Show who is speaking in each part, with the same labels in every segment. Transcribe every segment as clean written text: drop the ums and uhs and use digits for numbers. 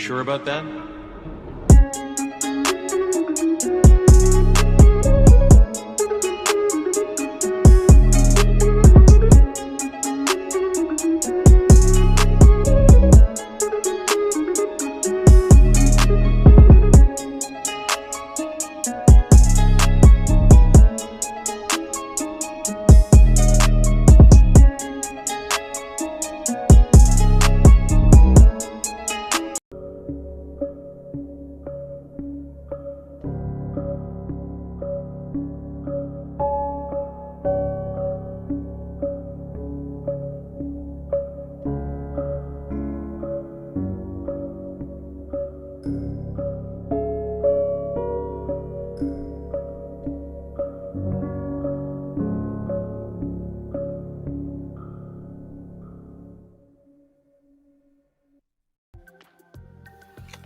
Speaker 1: sure about that?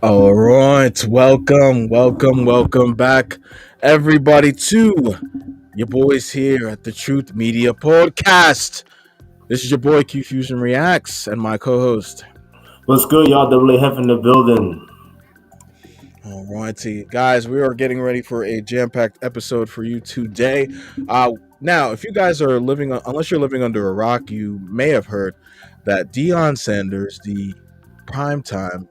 Speaker 2: All right, welcome back, everybody, to your boys here at the Truth Media Podcast. This is your boy Q Fusion Reacts and my co-host.
Speaker 3: What's good, y'all? Double A Hef in the building.
Speaker 2: All righty, guys, we are getting ready for a jam-packed episode for you today. Now, if you guys are unless you're living under a rock, you may have heard that Deion Sanders, the primetime,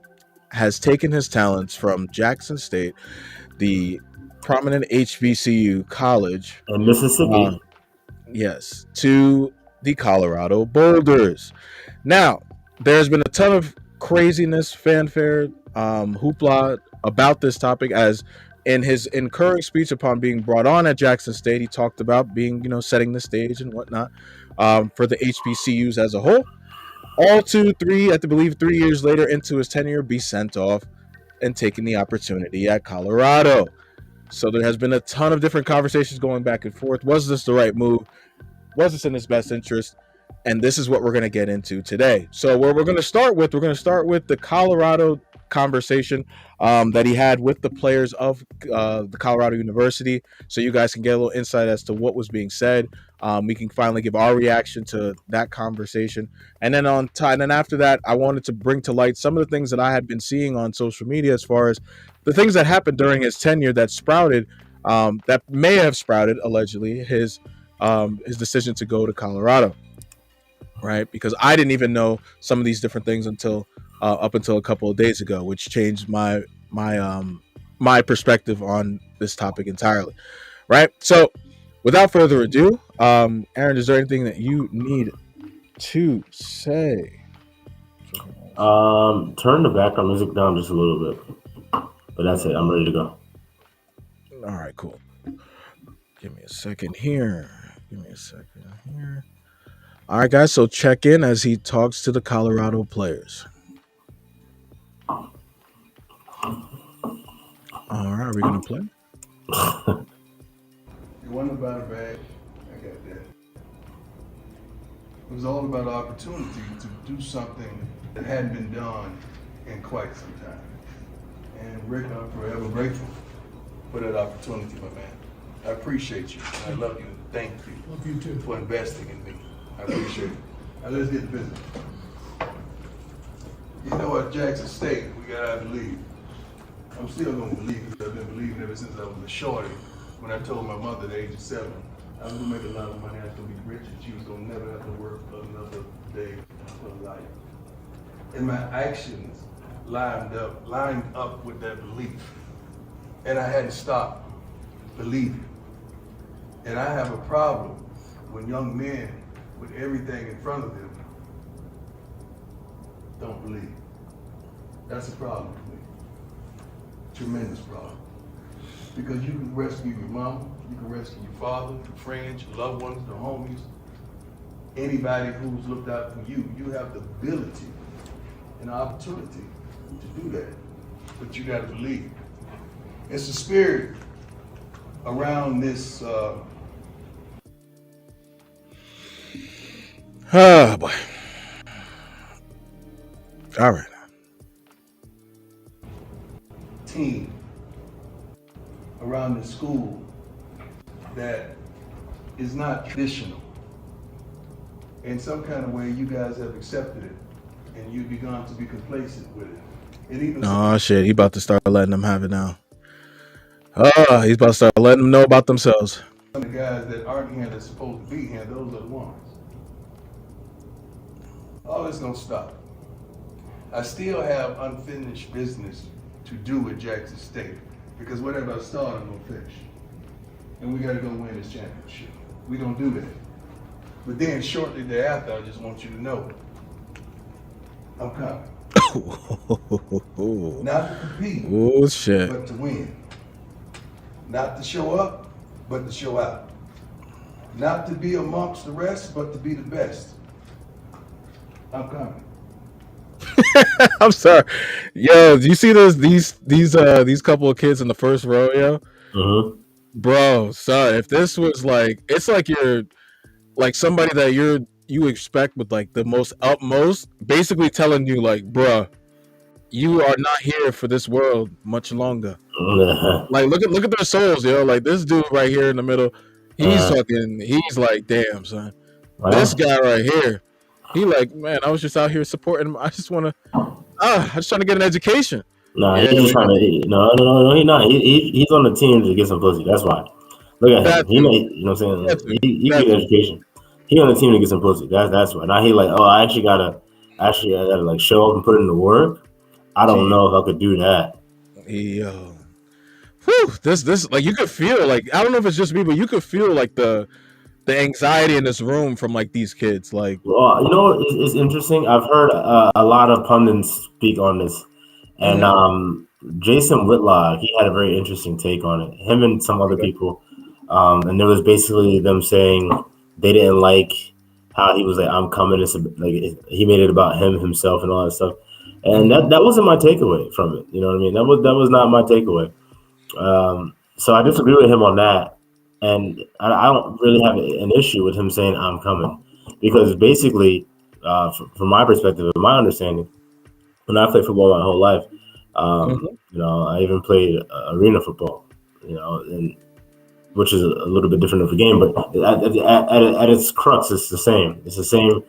Speaker 2: has taken his talents from Jackson State, the prominent HBCU college,
Speaker 3: In Mississippi.
Speaker 2: yes, to the Colorado Boulders. Now, there's been a ton of craziness, fanfare, hoopla about this topic, as in his encouraging speech upon being brought on at Jackson State, he talked about being, setting the stage and whatnot for the HBCUs as a whole. All 3 years later into his tenure, be sent off and taking the opportunity at Colorado. So there has been a ton of different conversations going back and forth. Was this the right move? Was this in his best interest? And this is what we're going to get into today. So where we're going to start with the Colorado conversation that he had with the players of the Colorado University, so you guys can get a little insight as to what was being said. We can finally give our reaction to that conversation, and then after that, I wanted to bring to light some of the things that I had been seeing on social media as far as the things that happened during his tenure that sprouted, that may have sprouted allegedly his decision to go to Colorado. Right, because I didn't even know some of these different things until up until a couple of days ago, which changed my perspective on this topic entirely. Right, so without further ado, Aaron, is there anything that you need to say?
Speaker 3: Turn the background music down just a little bit, but that's it. I'm ready to go.
Speaker 2: All right, cool. Give me a second here. All right, guys, so check in as he talks to the Colorado players. All right, are we going to play?
Speaker 4: It wasn't about a bag. I got that. It was all about opportunity to do something that hadn't been done in quite some time. And Rick, I'm forever grateful for that opportunity, my man. I appreciate you. I love you. Thank you.
Speaker 5: Love you too.
Speaker 4: For investing in me. I appreciate it. Now let's get to business. You know, at Jackson State, we gotta believe. I'm still gonna believe because I've been believing ever since I was a shorty. When I told my mother at the age of 7, I was gonna make a lot of money, I was gonna be rich, and she was gonna never have to work another day of her life. And my actions lined up with that belief. And I hadn't stopped believing. And I have a problem when young men with everything in front of them don't believe. That's a problem for me. Tremendous problem. Because you can rescue your mama, you can rescue your father, your friends, your loved ones, the homies, anybody who's looked out for you. You have the ability and opportunity to do that, but you gotta believe. It's the spirit around this
Speaker 2: Oh boy. All right.
Speaker 4: team around the school that is not traditional. In some kind of way, you guys have accepted it and you've begun to be complacent with it. And even some
Speaker 2: Oh shit, he about to start letting them have it now. Oh, he's about to start letting them know about themselves.
Speaker 4: of the guys that aren't here that's supposed to be here, those are the ones. All this gonna stop. I still have unfinished business to do with Jackson State because whatever I start, I'm gonna finish. And we gotta go win this championship. We don't do that. But then shortly thereafter, I just want you to know, I'm coming. Not to compete,
Speaker 2: Oh shit.
Speaker 4: but to win. Not to show up, but to show out. Not to be amongst the rest, but to be the best. I'm coming.
Speaker 2: I'm sorry. Yo, do you see these couple of kids in the first row, yo?
Speaker 3: Mm-hmm.
Speaker 2: Bro, son, if this was like it's like you're like somebody that you expect with like the most utmost, basically telling you like, bruh, you are not here for this world much longer. Like look at their souls, yo. Like this dude right here in the middle, he's like, damn, son. This
Speaker 3: Wow.
Speaker 2: guy right here, he like, man, I was just out here supporting him. I just wanna I'm just trying to get an education.
Speaker 3: Nah,
Speaker 2: Yeah,
Speaker 3: he's just trying to. No, he's not. He's on the team to get some pussy. That's why. Look at him.
Speaker 2: that
Speaker 3: He
Speaker 2: too.
Speaker 3: know. You know what I'm
Speaker 2: That
Speaker 3: saying?
Speaker 2: too.
Speaker 3: He
Speaker 2: That
Speaker 3: get
Speaker 2: too.
Speaker 3: education. He on the team to get some pussy. That's why. Now he like, oh, I gotta like show up and put in the work. I don't
Speaker 2: Gee,
Speaker 3: know if I could do that.
Speaker 2: yo. Whew, this like you could feel like I don't know if it's just me, but you could feel like the anxiety in this room from like these kids. Like,
Speaker 3: Well, you know, it's interesting. I've heard a lot of pundits speak on this, and
Speaker 2: mhm,
Speaker 3: Jason Whitlock, he had a very interesting take on it. Him and some other
Speaker 2: okay.
Speaker 3: people, and there was basically them saying they didn't like how he was like, "I'm coming." It's like he made it about him, himself, and all that stuff. And
Speaker 2: Mhm.
Speaker 3: that wasn't my takeaway from it. You know what I mean? That was not my takeaway. So I disagree with him on that, and I don't really have an issue with him saying I'm coming, because basically, from my perspective and my understanding, when I played football my whole life,
Speaker 2: Mhm.
Speaker 3: I even played arena football, and which is a little bit different of a game, but at its crux, it's the same. It's the same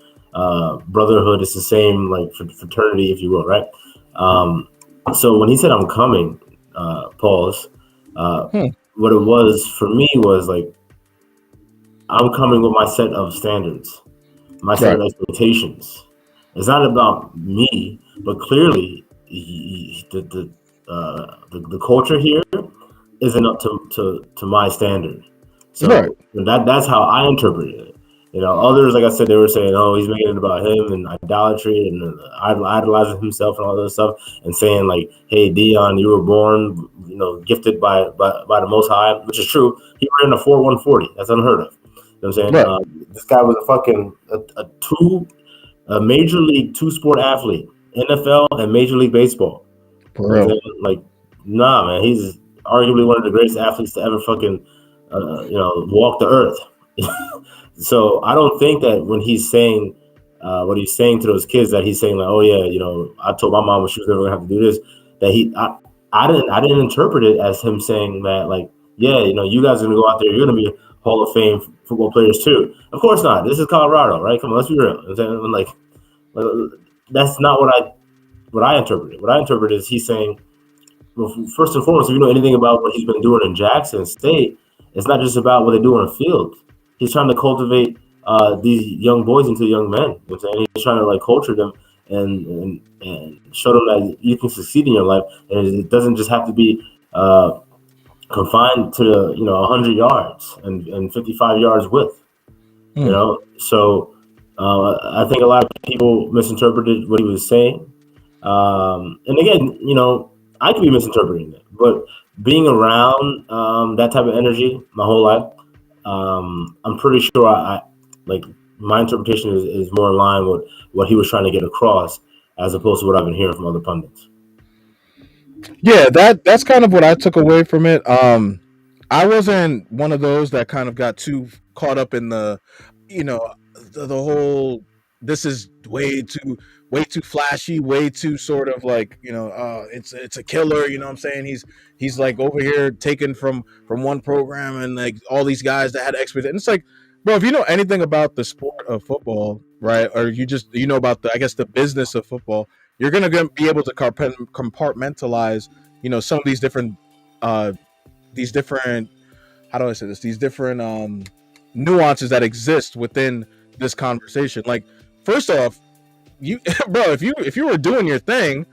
Speaker 3: brotherhood. It's the same like fraternity, if you will, right? So when he said I'm coming, pause. Uh,
Speaker 2: Hmm.
Speaker 3: what it was for me was like I'm coming with my set of standards, my set
Speaker 2: Right.
Speaker 3: of expectations. It's not about me, but clearly the culture here isn't up to my standard.
Speaker 2: Right.
Speaker 3: So that's how I interpreted it. Others, like I said, they were saying, "Oh, he's making it about him and idolatry and idolizing himself and all this stuff," and saying like, "Hey, Deion, you were born, gifted by the Most High," which is true. He ran a 4.140. That's unheard of. You know what I'm saying?
Speaker 2: Right.
Speaker 3: This guy was a major league two sport athlete, NFL and Major League Baseball.
Speaker 2: For
Speaker 3: You know what I'm
Speaker 2: real.
Speaker 3: saying? Like, nah, man, he's arguably one of the greatest athletes to ever fucking, walk the earth. So I don't think that when he's saying what he's saying to those kids, that he's saying like, oh yeah, I told my mom when she was never gonna have to do this. That I didn't interpret it as him saying that like, yeah, you guys are gonna go out there, you're gonna be Hall of Fame football players too. Of course not. This is Colorado, right? Come on, let's be real. You know what I'm saying? Like, that's not what I interpreted. What I interpreted is he's saying, well, first and foremost, if you know anything about what he's been doing in Jackson State, it's not just about what they do on the field. He's trying to cultivate these young boys into young men. You know what I'm saying? He's trying to like culture them and show them that you can succeed in your life, and it doesn't just have to be confined to 100 yards and 55 yards width.
Speaker 2: Hmm.
Speaker 3: So I think a lot of people misinterpreted what he was saying. And again, I could be misinterpreting it, but being around that type of energy my whole life, I'm pretty sure I like my interpretation is more in line with what he was trying to get across, as opposed to what I've been hearing from other pundits.
Speaker 2: Yeah, that's kind of what I took away from it. I wasn't one of those that kind of got too caught up in you know, the whole. This is way too flashy, way too sort of like it's a killer. You know what I'm saying? He's like over here taken from one program and like all these guys that had experts. And it's like, bro, if you know anything about the sport of football, right, or you just about the I guess the business of football, you're going to be able to compartmentalize, some of these different, how do I say this? These different nuances that exist within this conversation. Like, first off, you bro, if you were doing your thing,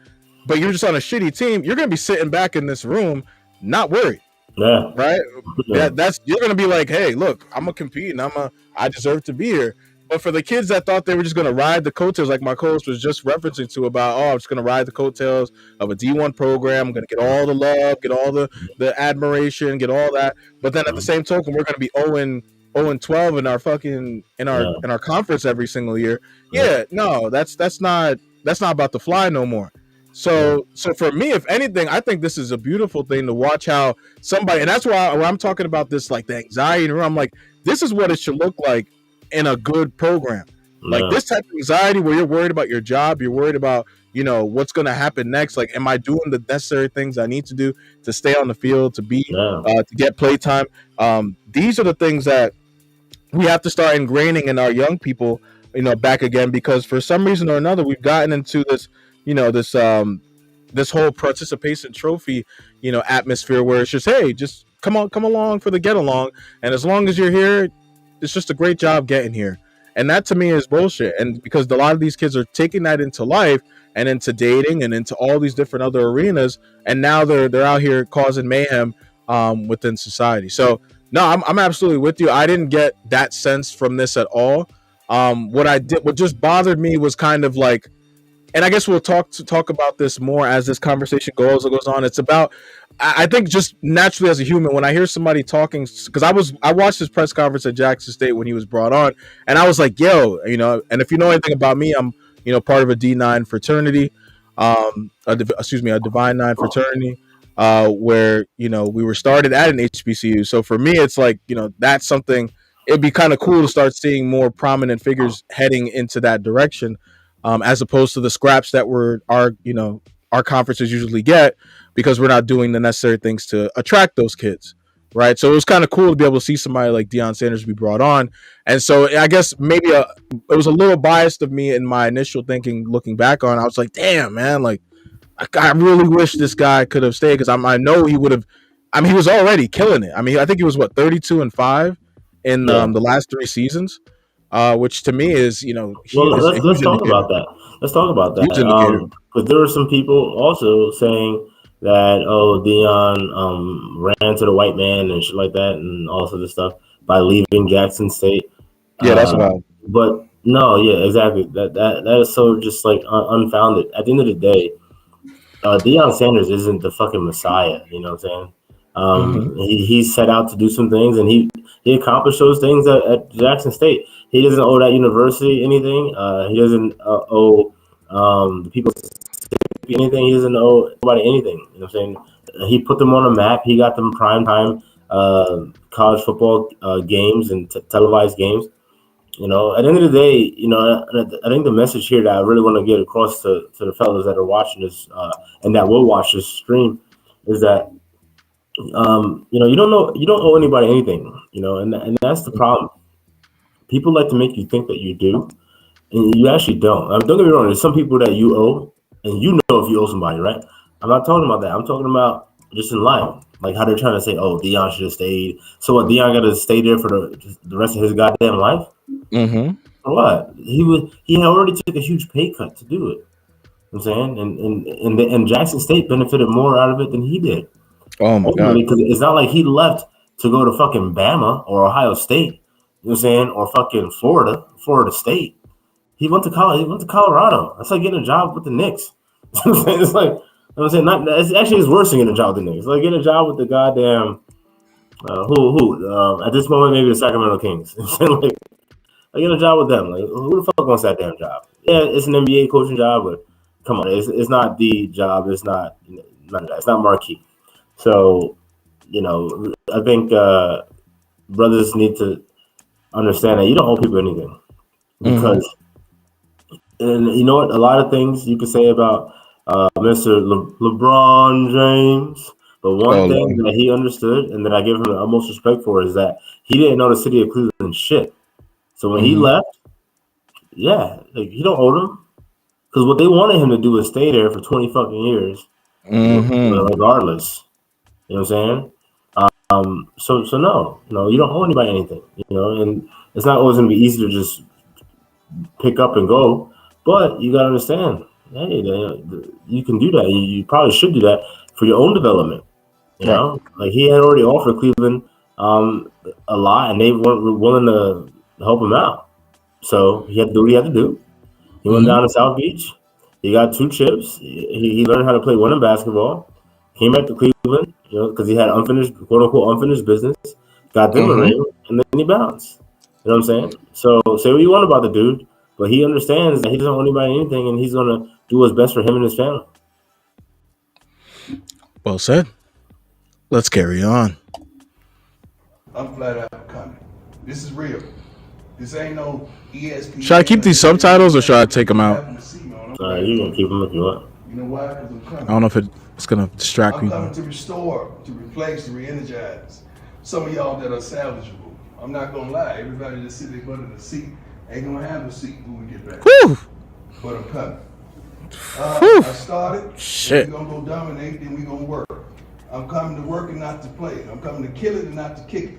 Speaker 2: but you're just on a shitty team, you're gonna be sitting back in this room, not worried.
Speaker 3: Yeah.
Speaker 2: Right?
Speaker 3: Yeah.
Speaker 2: That's you're gonna be like, hey, look, I'm gonna compete and I deserve to be here. But for the kids that thought they were just gonna ride the coattails, like my coach was just referencing to about, I'm just gonna ride the coattails of a D1 program, I'm gonna get all the love, get all the admiration, get all that. But then at the same token, we're gonna be 0-12 in our fucking in our conference every single year. Yeah, no, that's not about the fly no more. So for me, if anything, I think this is a beautiful thing to watch how somebody, and that's why when I'm talking about this, like the anxiety, I'm like, this is what it should look like in a good program. Like this type of anxiety where you're worried about your job, you're worried about, what's going to happen next. Like, am I doing the necessary things I need to do to stay on the field, to be, to get play time? These are the things that we have to start ingraining in our young people, back again, because for some reason or another, we've gotten into this, this whole participation trophy, atmosphere where it's just, hey, just come along for the get along. And as long as you're here, it's just a great job getting here. And that to me is bullshit. And because a lot of these kids are taking that into life and into dating and into all these different other arenas. And now they're out here causing mayhem within society. So no, I'm absolutely with you. I didn't get that sense from this at all. What just bothered me was kind of like, and I guess we'll talk about this more as this conversation goes on. It's about, I think, just naturally as a human, when I hear somebody talking, because I watched his press conference at Jackson State when he was brought on, and I was like, yo, and if you know anything about me, I'm part of a D9 fraternity, a Divine 9 fraternity, where we were started at an HBCU. So for me, it's like, that's something. It'd be kind of cool to start seeing more prominent figures heading into that direction. As opposed to the scraps that our conferences usually get, because we're not doing the necessary things to attract those kids, right? So it was kind of cool to be able to see somebody like Deion Sanders be brought on. And so I guess maybe it was a little biased of me in my initial thinking. Looking back on, I was like, damn, man, like I really wish this guy could have stayed, because I know he would have. I mean, he was already killing it. I mean, I think he was 32-5 in the last 3 seasons. Which to me is,
Speaker 3: let's talk about that. Let's talk about that. Because there were some people also saying that, Deion ran to the white man and shit like that, and all sorts of stuff by leaving Jackson State.
Speaker 2: Yeah, that's about.
Speaker 3: But no, yeah, exactly. That is so just like unfounded. At the end of the day, Deion Sanders isn't the fucking messiah. You know what I'm saying? He set out to do some things, and he accomplished those things at Jackson State. He doesn't owe that university anything. He doesn't owe the people anything. He doesn't owe anybody anything. You know what I'm saying? He put them on a map. He got them prime time college football games and televised games. At the end of the day, I think the message here that I really want to get across to the fellas that are watching this and that will watch this stream is that you don't owe anybody anything. And that's the problem. People like to make you think that you do, and you actually don't. Don't get me wrong. There's some people that you owe, and you know if you owe somebody, right? I'm not talking about that. I'm talking about just in life, like how they're trying to say, "Oh, Deion should have stayed." So what? Deion got to stay there for the rest of his goddamn life?
Speaker 2: Mm-hmm.
Speaker 3: For what? He had already took a huge pay cut to do it. You know what I'm saying, and Jackson State benefited more out of it than he did.
Speaker 2: Oh my god!
Speaker 3: Because it's not like he left to go to fucking Bama or Ohio State. You know what I'm saying? Or fucking Florida State. He went to college. He went to Colorado. That's like getting a job with the Knicks. It's like, it's actually worse than getting a job with the Knicks. It's like getting a job with the goddamn at this moment maybe the Sacramento Kings. Like get a job with them. Like who the fuck wants that damn job? Yeah, it's an NBA coaching job, but come on, it's not the job. It's not none of that. It's not marquee. So, I think brothers need to understand that you don't owe people anything, because, and you know what, a lot of things you could say about Mr. LeBron James, but one thing that he understood and that I give him the utmost respect for is that he didn't know the city of Cleveland shit. So when he left, yeah, like, he don't owe them. Because what they wanted him to do is stay there for 20 fucking years, regardless. You know what I'm saying? So no, you don't owe anybody anything. And it's not always gonna be easy to just pick up and go, but you gotta understand, hey, you can do that. You probably should do that for your own development. Like he had already offered Cleveland a lot, and they weren't willing to help him out. So he had to do what he had to do. He went down to South Beach. He got 2 chips. He learned how to play winning basketball. Came back to Cleveland, because he had quote unquote unfinished business. Got them a ring, and then he bounced. You know what I'm saying? So say what you want about the dude, but he understands that he doesn't owe anybody anything, and he's gonna do what's best for him and his family.
Speaker 2: Well said. Let's carry on.
Speaker 4: I'm flat out coming. This is real. This ain't no ESPN.
Speaker 2: Should I keep these subtitles or should I take them out?
Speaker 3: You can keep them if you want.
Speaker 4: You know why? Because I'm coming.
Speaker 2: I don't know if it's gonna distract
Speaker 4: I'm
Speaker 2: people.
Speaker 4: coming to restore, to replace, to re-energize. Some of y'all that are salvageable. I'm not gonna lie. Everybody that sit their butt in the seat ain't gonna have a seat when we get back.
Speaker 2: Whew.
Speaker 4: But I'm coming. I started.
Speaker 2: Shit.
Speaker 4: We're gonna go dominate, then we're gonna work. I'm coming to work and not to play. I'm coming to kill it and not to kick it.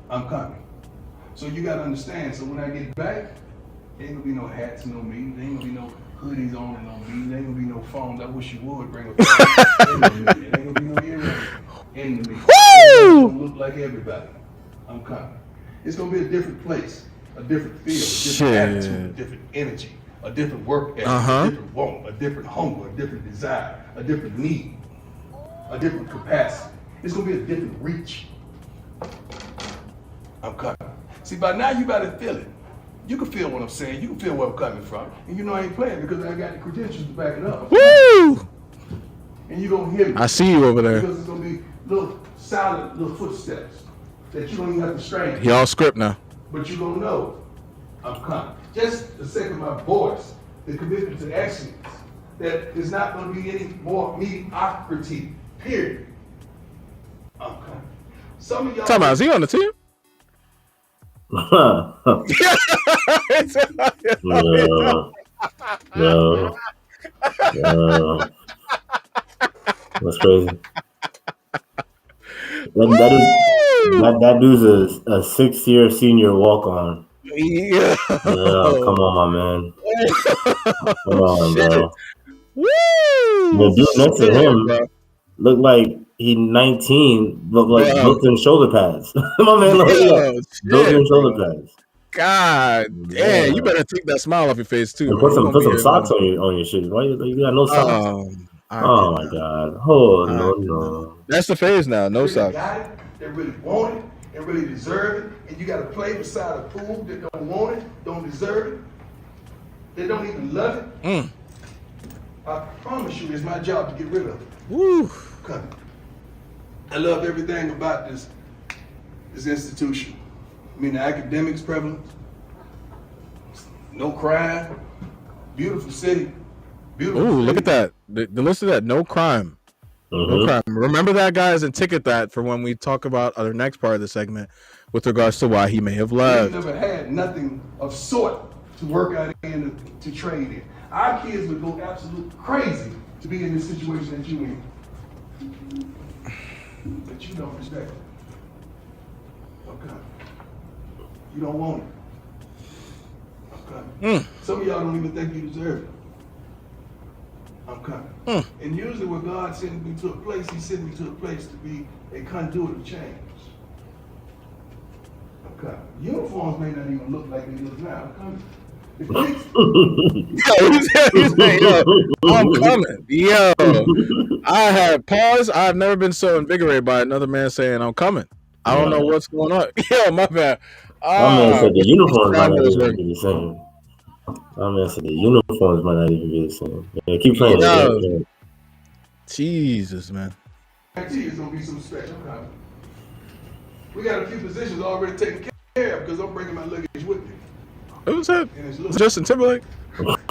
Speaker 4: I'm coming. So you gotta understand. So when I get back, ain't gonna be no hats, no meetings. There ain't gonna be no hoodies on and no meetings. There ain't gonna be no phones. I wish you would bring a phone. There ain't gonna be no earrings in the meeting. It's gonna look like everybody. I'm coming. It's gonna be a different place, a different feel, a different attitude, a different energy, a different work ethic, a different want, a different hunger, a different desire, a different need, a different capacity. It's gonna be a different reach. I'm coming. See, by now you better feel it. You can feel what I'm saying. You can feel where I'm coming from. And you know I ain't playing because I got the credentials to back it up.
Speaker 2: Woo!
Speaker 4: And you're going to hear me.
Speaker 2: I see you over there.
Speaker 4: Because it's going to be little solid little footsteps that you don't even have to strain.
Speaker 2: He all script now.
Speaker 4: But you're going to know I'm coming. Just the sake of my voice, the commitment to excellence, that there's not going to be any more mediocrity, period. I'm coming. Some of y'all...
Speaker 2: Time out, is he on the team?
Speaker 3: No. That's crazy. That dude's a 6-year senior walk on.
Speaker 2: Yeah.
Speaker 3: Come on, my man. Come on, bro.
Speaker 2: Woo!
Speaker 3: The dude next to him looked like he's 19, but like built-in shoulder pads. My man looked built-in shoulder pads.
Speaker 2: God damn, you better take that smile off your face too.
Speaker 3: Put some socks on your shit. Why you got no socks? Oh my God! Oh no.
Speaker 2: That's the phase now. No
Speaker 4: really
Speaker 2: socks.
Speaker 4: Got it, they really want it, and really deserve it, and you got to play beside a pool that don't want it, don't deserve it, they don't even love it. I promise you, it's my job to get rid of it.
Speaker 2: Woo!
Speaker 4: I love everything about this institution. I mean, the academics prevalent, no crime, beautiful city, beautiful.
Speaker 2: Ooh, look at that. The list of that, no crime. No crime. Remember that, guys, and ticket that for when we talk about the next part of the segment with regards to why he may have left.
Speaker 4: We never had nothing of sort to work out in, to trade in. Our kids would go absolutely crazy to be in this situation that you in. But you don't respect it. Okay. You don't want it. Okay. Some of y'all don't even think you deserve it. I'm coming. And usually when God sends me to a place, he sends me to a place to be a conduit of change. I'm coming. Uniforms may not even look like they look now. I'm coming.
Speaker 2: I'm coming. Yo, I had pause. I've never been so invigorated by another man saying I'm coming. I don't know what's going on. Yo, my bad.
Speaker 3: My man said the uniforms might not even be the same. My man said the uniforms might not even be the same. Yeah, keep playing. Yeah.
Speaker 2: Jesus, man.
Speaker 4: It's gonna be some special coming. We got a few positions already taken care of because I'm bringing my luggage with me.
Speaker 2: Who was that? Justin Timberlake?
Speaker 4: Okay.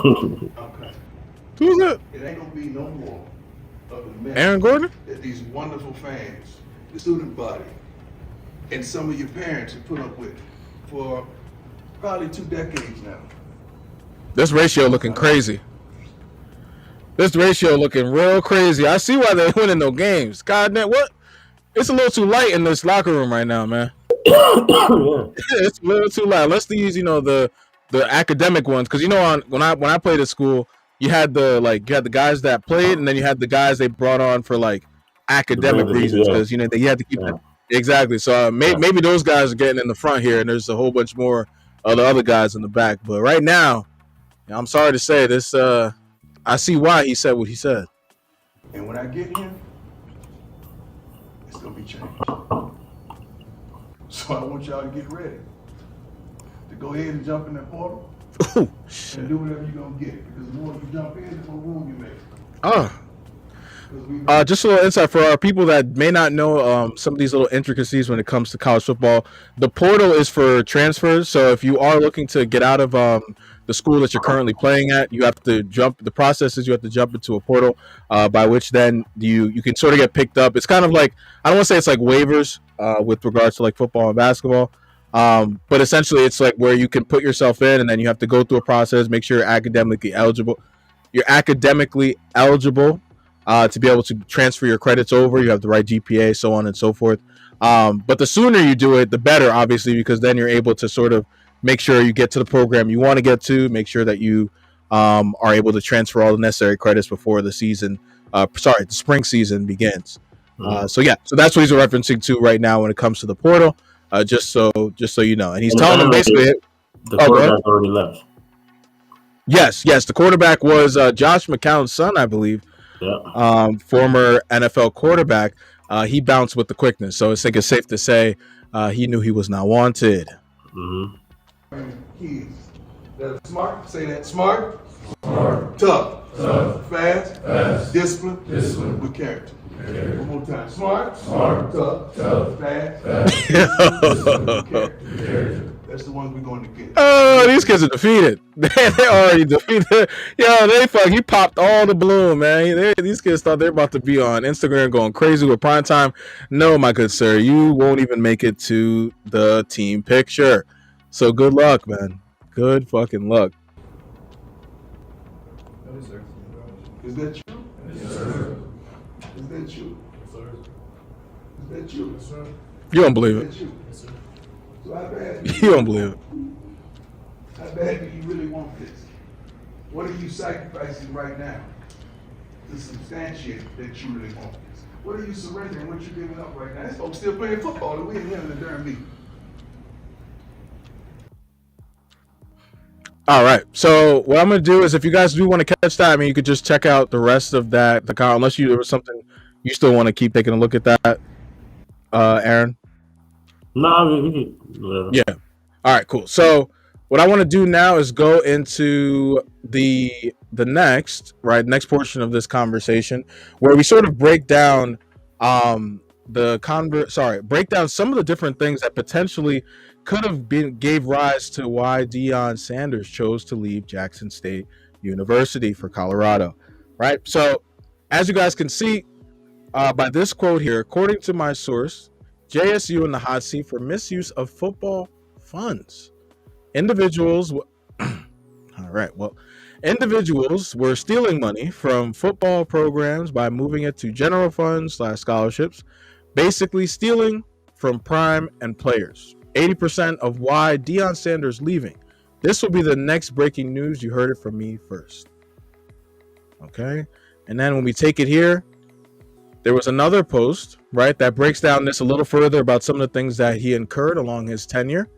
Speaker 2: Who was that?
Speaker 4: It ain't gonna be no more of the mess
Speaker 2: Aaron Gordon?
Speaker 4: that these wonderful fans, the student body, and some of your parents have put up with for probably 2 decades now.
Speaker 2: This ratio looking crazy. This ratio looking real crazy. I see why they're winning no games. God damn, what? It's a little too light in this locker room right now, man.
Speaker 3: Yeah.
Speaker 2: It's a little too light. Let's use, the academic ones, because when I played at school, you had the guys that played, and then you had the guys they brought on for like academic
Speaker 3: The
Speaker 2: reasons,
Speaker 3: GPA.
Speaker 2: because they had to keep
Speaker 3: Yeah.
Speaker 2: it exactly. So maybe those guys are getting in the front here, and there's a whole bunch more of the other guys in the back. But right now, I'm sorry to say this. I see why he said what he said.
Speaker 4: And when I get here, it's gonna be changed. So I want y'all to get ready to go ahead and jump in that portal
Speaker 2: Ooh,
Speaker 4: and do whatever you're gonna get. Because the more you jump in, the more room you make.
Speaker 2: oh.
Speaker 4: 'Cause we
Speaker 2: Just a little insight for our people that may not know some of these little intricacies when it comes to college football. The portal is for transfers. So if you are looking to get out of the school that you're currently playing at, you have to jump. The process is you have to jump into a portal, by which then you can sort of get picked up. It's kind of like, I don't want to say it's like waivers with regards to like football and basketball. But essentially it's like where you can put yourself in, and then you have to go through a process, make sure you're academically eligible. To be able to transfer your credits over. You have the right GPA, so on and so forth. But the sooner you do it, the better, obviously, because then you're able to sort of make sure you get to the program you want to get to, make sure that you are able to transfer all the necessary credits before the the spring season begins. So that's what he's referencing to right now when it comes to the portal. Just so you know, and he's telling them basically,
Speaker 3: the quarterback already left.
Speaker 2: Yes, the quarterback was Josh McCown's son, I believe.
Speaker 3: Yeah.
Speaker 2: Former NFL quarterback. He bounced with the quickness, so I think it's safe to say he knew he was not wanted.
Speaker 3: Mm-hmm.
Speaker 4: kids that are smart, say that, smart, tough, fast, disciplined, with character. One more time. Smart, tough, fast, disciplined, with character. That's the ones we're going to get.
Speaker 2: Oh, these kids are defeated. They already defeated. He popped all the balloon, man. These kids thought they're about to be on Instagram going crazy with prime time. No, my good sir, you won't even make it to the team picture. So good luck, man. Good fucking luck.
Speaker 4: Is that you?
Speaker 1: Yes, sir.
Speaker 4: Is that you?
Speaker 1: Yes, sir.
Speaker 4: Is that you?
Speaker 1: Yes, sir.
Speaker 2: You don't believe
Speaker 4: Is
Speaker 2: it.
Speaker 4: that you?
Speaker 1: Yes, sir.
Speaker 4: So how bad?
Speaker 2: You don't believe it.
Speaker 4: How bad do you really want this? What are you sacrificing right now to substantiate that you really want this? What are you surrendering? What you giving up right now? This folks still playing football and we in here in the darn league.
Speaker 2: All right. So what I'm gonna do is, if you guys do want to catch that, I mean, you could just check out the rest of that. Unless there was something you still want to keep taking a look at that, Aaron.
Speaker 3: No, we can, whatever.
Speaker 2: Yeah. All right. Cool. So what I want to do now is go into the next portion of this conversation, where we sort of break down break down some of the different things that potentially could have gave rise to why Deion Sanders chose to leave Jackson State University for Colorado. Right. So as you guys can see by this quote here, according to my source, JSU in the hot seat for misuse of football funds. Individuals were stealing money from football programs by moving it to general funds / scholarships, basically stealing from prime and players. 80% of why Deion Sanders leaving. This will be the next breaking news. You heard it from me first. Okay. And then when we take it here, there was another post, right, that breaks down this a little further about some of the things that he incurred along his tenure.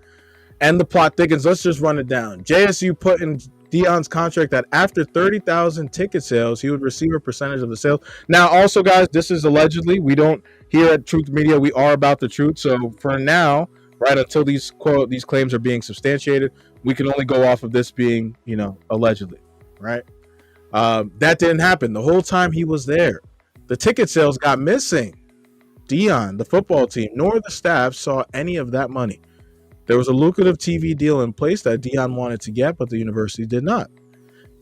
Speaker 2: And the plot thickens. Let's just run it down. JSU put in Deion's contract that after 30,000 ticket sales, he would receive a percentage of the sales. Now, also, guys, this is allegedly. We don't, here at Truth Media, we are about the truth. So for now, right, until these claims are being substantiated, we can only go off of this being, allegedly, right? That didn't happen. The whole time he was there, the ticket sales got missing. Deion, the football team, nor the staff saw any of that money. There was a lucrative TV deal in place that Deion wanted to get, but the university did not.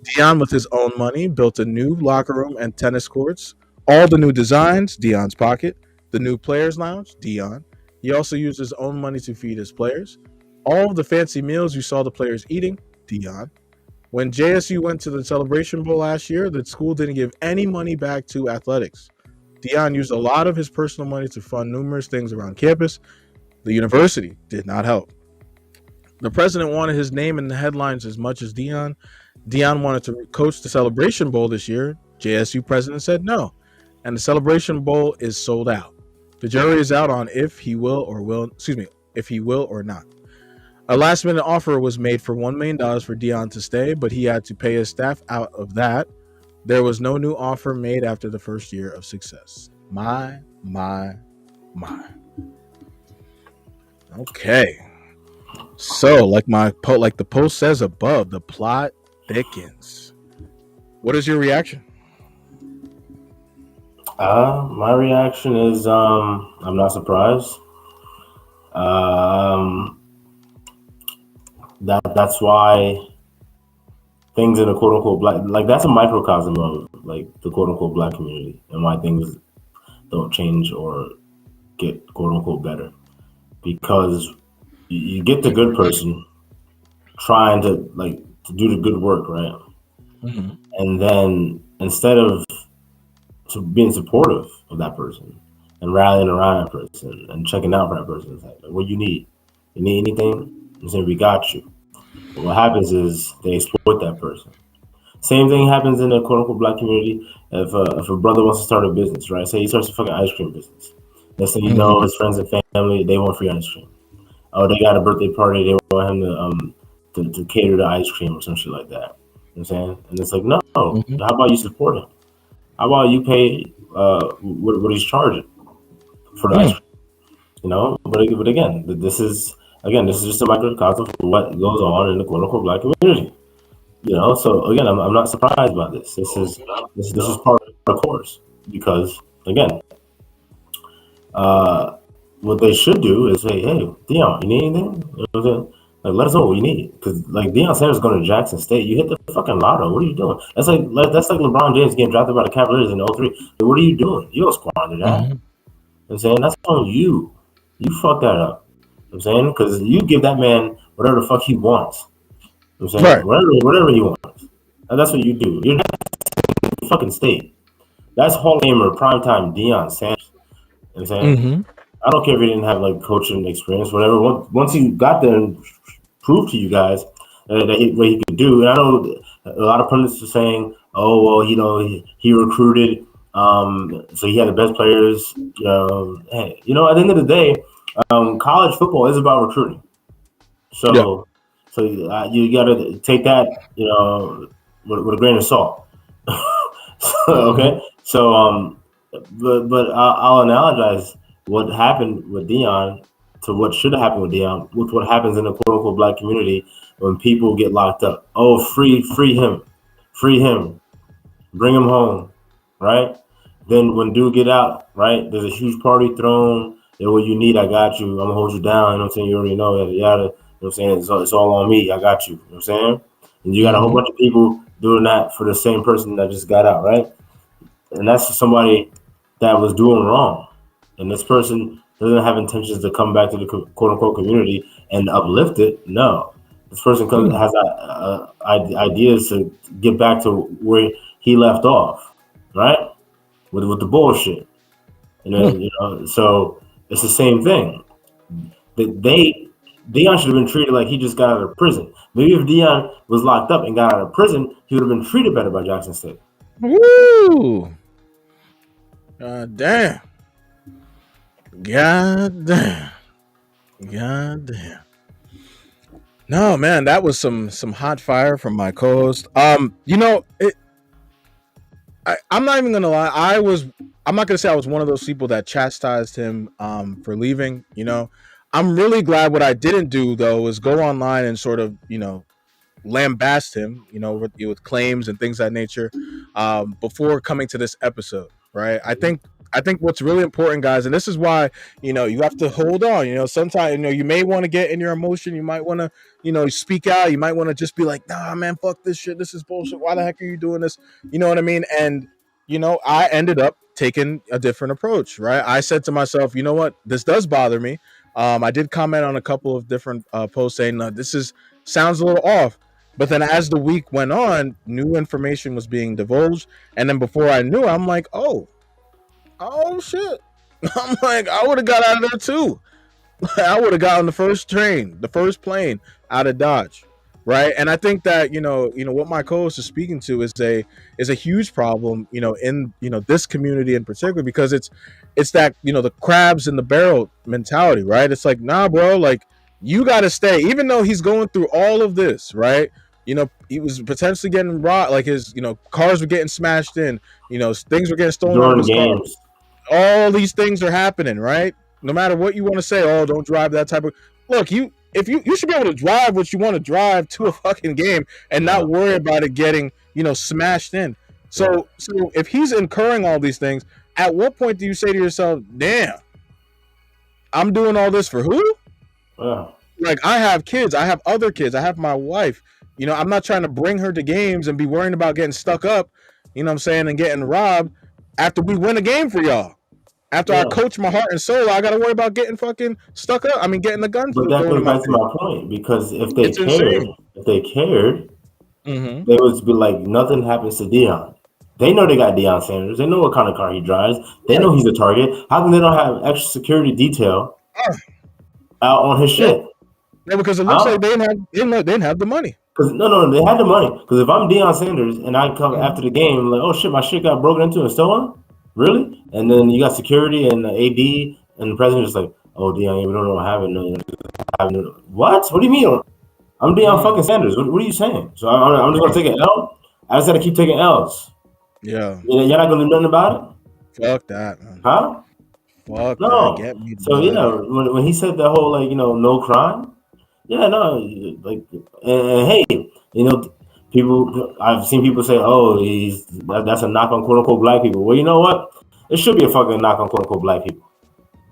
Speaker 2: Deion, with his own money, built a new locker room and tennis courts. All the new designs, Deion's pocket. The new players' lounge, Deion. He also used his own money to feed his players. All of the fancy meals you saw the players eating, Deion. When JSU went to the Celebration Bowl last year, the school didn't give any money back to athletics. Deion used a lot of his personal money to fund numerous things around campus. The university did not help. The president wanted his name in the headlines as much as Deion. Deion wanted to coach the Celebration Bowl this year. JSU president said no, and the Celebration Bowl is sold out. The jury is out on if he will or not. A last minute offer was made for $1 million for Deion to stay, but he had to pay his staff out of that. There was no new offer made after the first year of success. My. Okay. So, like the post says above, the plot thickens. What is your reaction?
Speaker 3: My reaction is I'm not surprised. That's why things in the quote unquote black, like that's a microcosm of like the quote unquote black community and why things don't change or get quote unquote better, because you get the good person trying to do the good work, right?
Speaker 2: Mm-hmm.
Speaker 3: And then instead of being supportive of that person and rallying around that person and checking out for that person, it's like, what do you need? You need anything? I'm saying we got you. But what happens is they exploit that person. Same thing happens in the quote unquote black community. If a brother wants to start a business, right? Say he starts a fucking ice cream business. Next thing you know, his friends and family, they want free ice cream. Oh, they got a birthday party, they want him to cater the ice cream or some shit like that. You know what I'm saying? And it's like, no, how about you support him? How about you pay what he's charging for the ice cream? You know, but again, this is just a microcosm of what goes on in the quote unquote black community. You know, so again, I'm not surprised by this. This is part of the course, because again, what they should do is say, hey, Deion, you need anything? You know what I'm saying? Like, let us know what you need, because like Deion Sanders going to Jackson State, you hit the fucking lotto. What are you doing? That's like LeBron James getting drafted by the Cavaliers in 03. Like, what are you doing? You don't squander that. You know what I'm saying? That's on you. You fuck that up. You know what I'm saying? Because you give that man whatever the fuck he wants. You know what I'm saying?
Speaker 2: Right.
Speaker 3: Whatever he wants. And that's what you do. You're not fucking State. That's Hall of Famer primetime Deion Sanders. You know what I'm saying? I don't care if he didn't have like coaching experience, whatever. Once he got there and proved to you guys what he could do, and I know a lot of pundits are saying, "Oh, well, you know, he recruited, so he had the best players." Hey, you know, at the end of the day, college football is about recruiting. So, you got to take that, you know, with a grain of salt. Okay, so but I'll analogize what happened with Deion to what should have happened with Deion, with what happens in the quote unquote black community when people get locked up. Oh, free him, bring him home, right? Then when dude get out, right, there's a huge party thrown. What you need, I got you. I'm gonna hold you down. You know what I'm saying? You already know that. You know what I'm saying? It's all on me. I got you. You know what I'm saying? And you got a whole bunch of people doing that for the same person that just got out, right? And that's somebody that was doing wrong. And this person doesn't have intentions to come back to the quote unquote community and uplift it. No, this person has ideas to get back to where he left off, right? With the bullshit. And then, you know, so it's the same thing. Deion should have been treated like he just got out of prison. Maybe if Deion was locked up and got out of prison, he would have been treated better by Jackson State.
Speaker 2: Woo! God damn. God damn. No, man, that was some hot fire from my co-host. You know, I'm not even gonna lie. I'm not gonna say I was one of those people that chastised him for leaving. You know, I'm really glad what I didn't do though was go online and sort of, you know, lambast him, you know, with claims and things of that nature, before coming to this episode. Right? I think what's really important, guys, and this is why, you know, you have to hold on. You know, sometimes, you know, you may want to get in your emotion. You might want to, you know, speak out. You might want to just be like, nah, man, fuck this shit. This is bullshit. Why the heck are you doing this? You know what I mean? And, you know, I ended up taking a different approach, right? I said to myself, you know what? This does bother me. I did comment on a couple of different posts saying, this sounds a little off. But then as the week went on, new information was being divulged, and then before I knew, I'm like, oh shit. I'm like, I would have got out of there too. I would have got on the first train, the first plane out of Dodge, right? And I think that what my co-host is speaking to is a huge problem, in this community in particular, because it's that the crabs in the barrel mentality, right? It's like, nah, bro, like you got to stay, even though he's going through all of this, right? He was potentially getting robbed, like his cars were getting smashed in, things were getting stolen out of
Speaker 3: during
Speaker 2: his car.
Speaker 3: games.
Speaker 2: All these things are happening, right? No matter what you want to say, oh, don't drive that type of look. If you should be able to drive what you want to drive to a fucking game and not worry about it getting smashed in. So if he's incurring all these things, at what point do you say to yourself, damn, I'm doing all this for who?
Speaker 3: Yeah.
Speaker 2: Like, I have kids, I have other kids, I have my wife. I'm not trying to bring her to games and be worrying about getting stuck up, what I'm saying, and getting robbed after we win a game for y'all. After I coach my heart and soul, I got to worry about getting fucking stuck up. I mean, getting the gun.
Speaker 3: But that goes back to my point, because if they
Speaker 2: It's
Speaker 3: cared, they would be like, nothing happens to Deion. They know they got Deion Sanders. They know what kind of car he drives. They know he's a target. How come they don't have extra security detail out on his shit?
Speaker 2: Yeah, because it looks like they didn't have the money.
Speaker 3: Because no, they had the money. Because if I'm Deion Sanders and I come after the game, I'm like, oh shit, my shit got broken into and stolen. Really? And then you got security and the AD and the president just like, oh, Deion, we don't know what happened. What? What do you mean? I'm Deion fucking Sanders. What are you saying? So I'm just going to take an L? I just got to keep taking L's.
Speaker 2: Yeah.
Speaker 3: You're not going to do nothing about it?
Speaker 2: Fuck that, man.
Speaker 3: Huh?
Speaker 2: Fuck
Speaker 3: no.
Speaker 2: That. Get me
Speaker 3: so, when he said that whole, like, no crime, like, and hey, people, I've seen people say, oh, that's a knock on quote unquote black people. Well, you know what? It should be a fucking knock on quote unquote black people.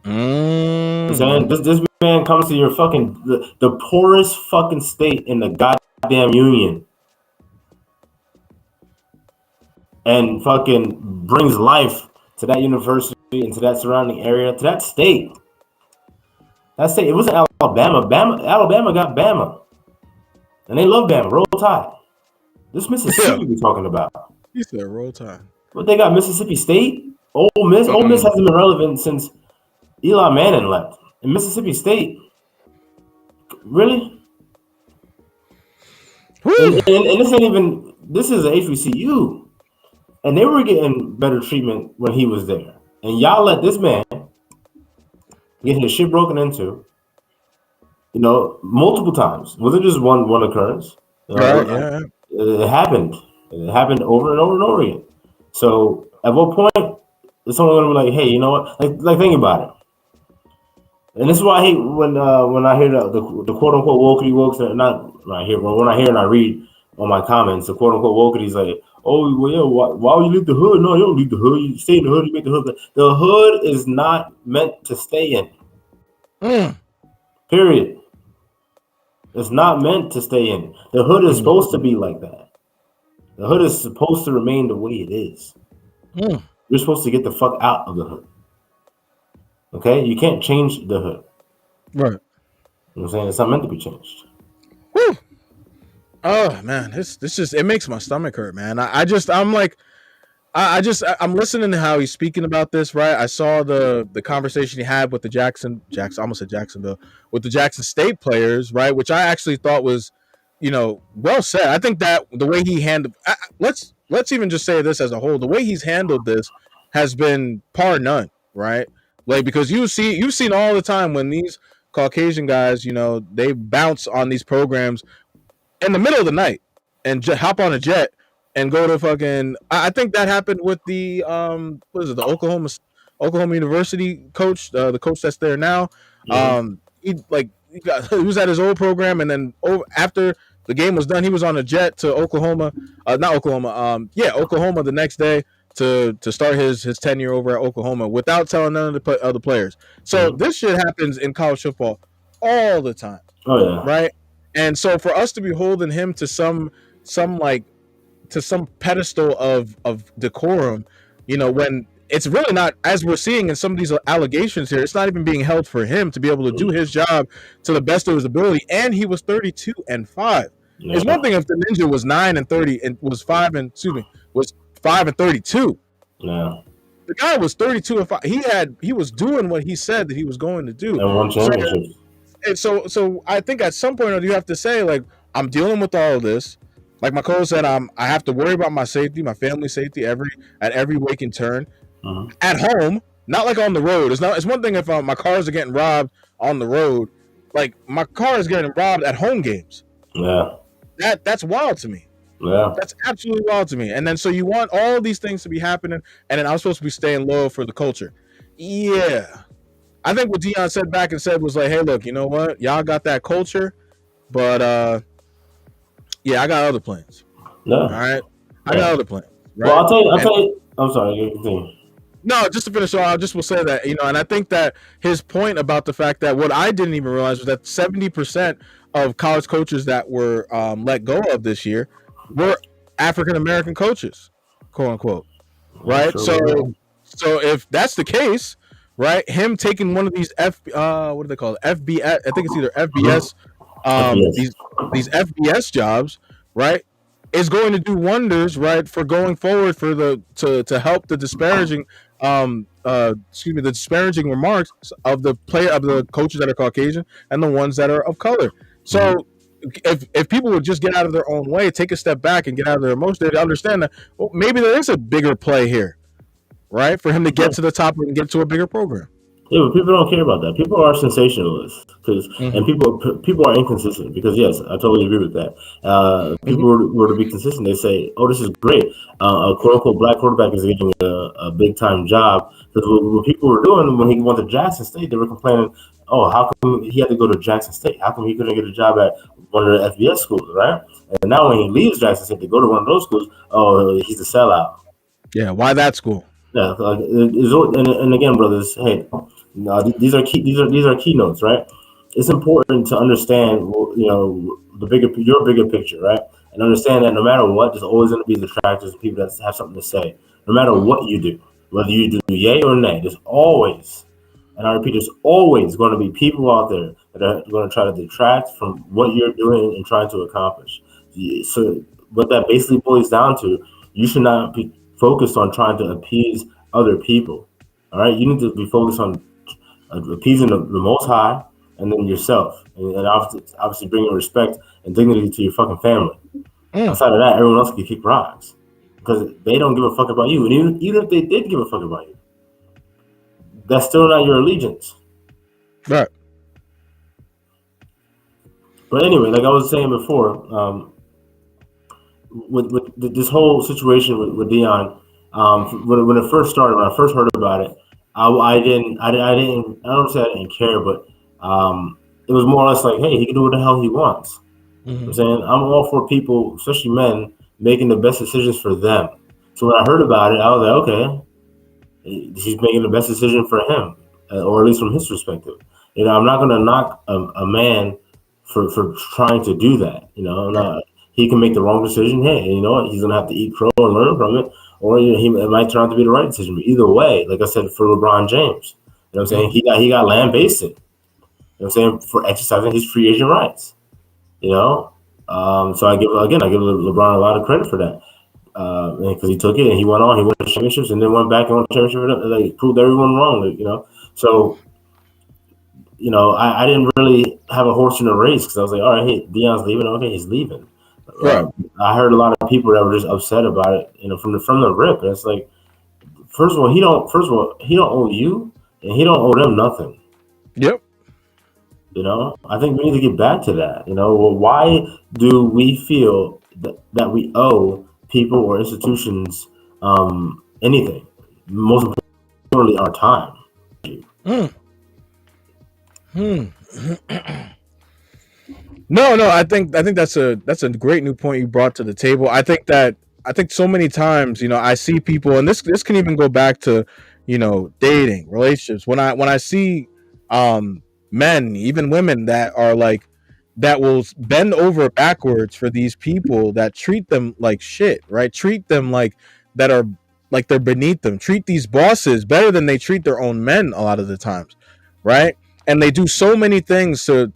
Speaker 3: I'm saying this man comes to your fucking the poorest fucking state in the goddamn union and fucking brings life to that university and to that surrounding area, to that state. That state, it wasn't Alabama. Alabama got Bama. And they love Bama. Roll Tide. This Mississippi we're talking about.
Speaker 2: You said Roll Tide.
Speaker 3: What they got? Mississippi State? Ole Miss? Ole Miss hasn't been relevant since Eli Manning left. And Mississippi State? Really? And this ain't even, this is an HBCU. And they were getting better treatment when he was there. And y'all let this man get his shit broken into, multiple times. Wasn't just one occurrence.
Speaker 2: Yeah.
Speaker 3: It happened. It happened over and over and over again. So at what point is someone gonna be like, hey, you know what? Like think about it. And this is why I hate when I hear the quote unquote wokey wokes, not when I hear and I read on my comments, the quote unquote wokeys like, oh well, yeah, why would you leave the hood? No, you don't leave the hood. You stay in the hood. You make the hood. The hood is not meant to stay in. Period. It's not meant to stay in. The hood is supposed to be like that. The hood is supposed to remain the way it is. You're supposed to get the fuck out of the hood. Okay? You can't change the hood.
Speaker 2: Right.
Speaker 3: You know what I'm saying? It's not meant to be changed.
Speaker 2: Woo. Oh man, this just, it makes my stomach hurt, man. I'm listening to how he's speaking about this, right? I saw the conversation he had with the I almost said Jacksonville, with the Jackson State players, right? Which I actually thought was, well said. I think that the way he handled, let's even just say this as a whole, the way he's handled this has been par none, right? Like, because you've seen all the time when these Caucasian guys, they bounce on these programs in the middle of the night and hop on a jet and go to fucking. I think that happened with the what is it, the Oklahoma University coach, the coach that's there now. He was at his old program, and then after the game was done, he was on a jet to Oklahoma, Oklahoma the next day to start his tenure over at Oklahoma without telling none of the other players. So this shit happens in college football all the time.
Speaker 3: Oh yeah,
Speaker 2: right. And so for us to be holding him to some pedestal of decorum, when it's really not, as we're seeing in some of these allegations here, it's not even being held for him to be able to do his job to the best of his ability. And he was 32-5.
Speaker 3: Yeah.
Speaker 2: It's one thing if the ninja was 9-30 and was 5-32.
Speaker 3: Yeah.
Speaker 2: The guy was 32 and 5. He was doing what he said that he was going to do.
Speaker 3: And won
Speaker 2: So
Speaker 3: championships.
Speaker 2: and so I think at some point you have to say, like, I'm dealing with all of this. Like my coach said, I have to worry about my safety, my family safety at every waking turn.
Speaker 3: Mhm.
Speaker 2: At home, not like on the road. It's one thing if my cars are getting robbed on the road. Like my car is getting robbed at home games.
Speaker 3: Yeah.
Speaker 2: That's wild to me.
Speaker 3: Yeah.
Speaker 2: That's absolutely wild to me. And then so you want all these things to be happening, and then I'm supposed to be staying loyal for the culture. Yeah. I think what Deion said back and said was like, hey, look, you know what? Y'all got that culture, but yeah, I got other plans.
Speaker 3: Yeah.
Speaker 2: All right. I got other plans. Right.
Speaker 3: Well, I'll tell you. I'm sorry. You continue.
Speaker 2: No, just to finish off, I just will say that, and I think that his point about the fact that what I didn't even realize was that 70% of college coaches that were let go of this year were African American coaches, quote unquote. Right.
Speaker 3: Sure.
Speaker 2: So if that's the case, right, him taking one of these what do they call it? FBS, I think it's either FBS, these FBS jobs, right, is going to do wonders, right, for going forward for to help the disparaging the disparaging remarks of the coaches that are Caucasian and the ones that are of color. So if people would just get out of their own way, take a step back and get out of their emotions, they'd understand that maybe there is a bigger play here, right, for him to get to the top and get to a bigger program.
Speaker 3: Yeah, but people don't care about that. People are sensationalists and people are inconsistent because yes, I totally agree with that. People were to be consistent. They say, "Oh, this is great. A quote unquote black quarterback is getting a big time job." Because what people were doing when he went to Jackson State, they were complaining, "Oh, how come he had to go to Jackson State? How come he couldn't get a job at one of the FBS schools?" Right? And now when he leaves Jackson State to go to one of those schools, oh, he's a sellout.
Speaker 2: Yeah, why that school?
Speaker 3: Yeah, and again, brothers, hey, these are keynotes, right? It's important to understand, your bigger picture, right? And understand that no matter what, there's always going to be detractors and people that have something to say. No matter what you do, whether you do yay or nay, there's always, and I repeat, there's always going to be people out there that are going to try to detract from what you're doing and trying to accomplish. So what that basically boils down to, you should not be focused on trying to appease other people. All right, you need to be focused on appeasing the Most High and then yourself, and obviously bringing respect and dignity to your fucking family. Outside of that, everyone else can kick rocks because they don't give a fuck about you. And even if they did give a fuck about you, that's still not your allegiance.
Speaker 2: Right.
Speaker 3: But anyway, like I was saying before, with this whole situation with Deion, when it first started, when I first heard about it, I don't say I didn't care, but it was more or less like, hey, he can do what the hell he wants. I'm saying I'm all for people, especially men, making the best decisions for them. So when I heard about it, I was like, okay, he's making the best decision for him, or at least from his perspective. I'm not going to knock a man for trying to do that. He can make the wrong decision. Hey, you know what? He's going to have to eat crow and learn from it, or it might turn out to be the right decision. But either way, like I said, for LeBron James, you know what I'm saying? He got land-based. You know what I'm saying? For exercising his free agent rights. So I give LeBron a lot of credit for that. Because he took it and he went on, he won championships and then went back and won championship. Like, proved everyone wrong, So, I didn't really have a horse in the race because I was like, all right, hey, Deion's leaving. Okay, he's leaving.
Speaker 2: Right.
Speaker 3: I heard a lot of people that were just upset about it, from the rip. And it's like, first of all, he don't owe you, and he don't owe them nothing.
Speaker 2: Yep.
Speaker 3: I think we need to get back to that. Well, why do we feel that we owe people or institutions anything? Most importantly, our time.
Speaker 2: No, I think that's a great new point you brought to the table. I think so many times, I see people, and this can even go back to, dating, relationships. When I see men, even women that are like, that will bend over backwards for these people that treat them like shit, right? Treat them like that are like they're beneath them. Treat these bosses better than they treat their own men a lot of the times, right? And they do so many things to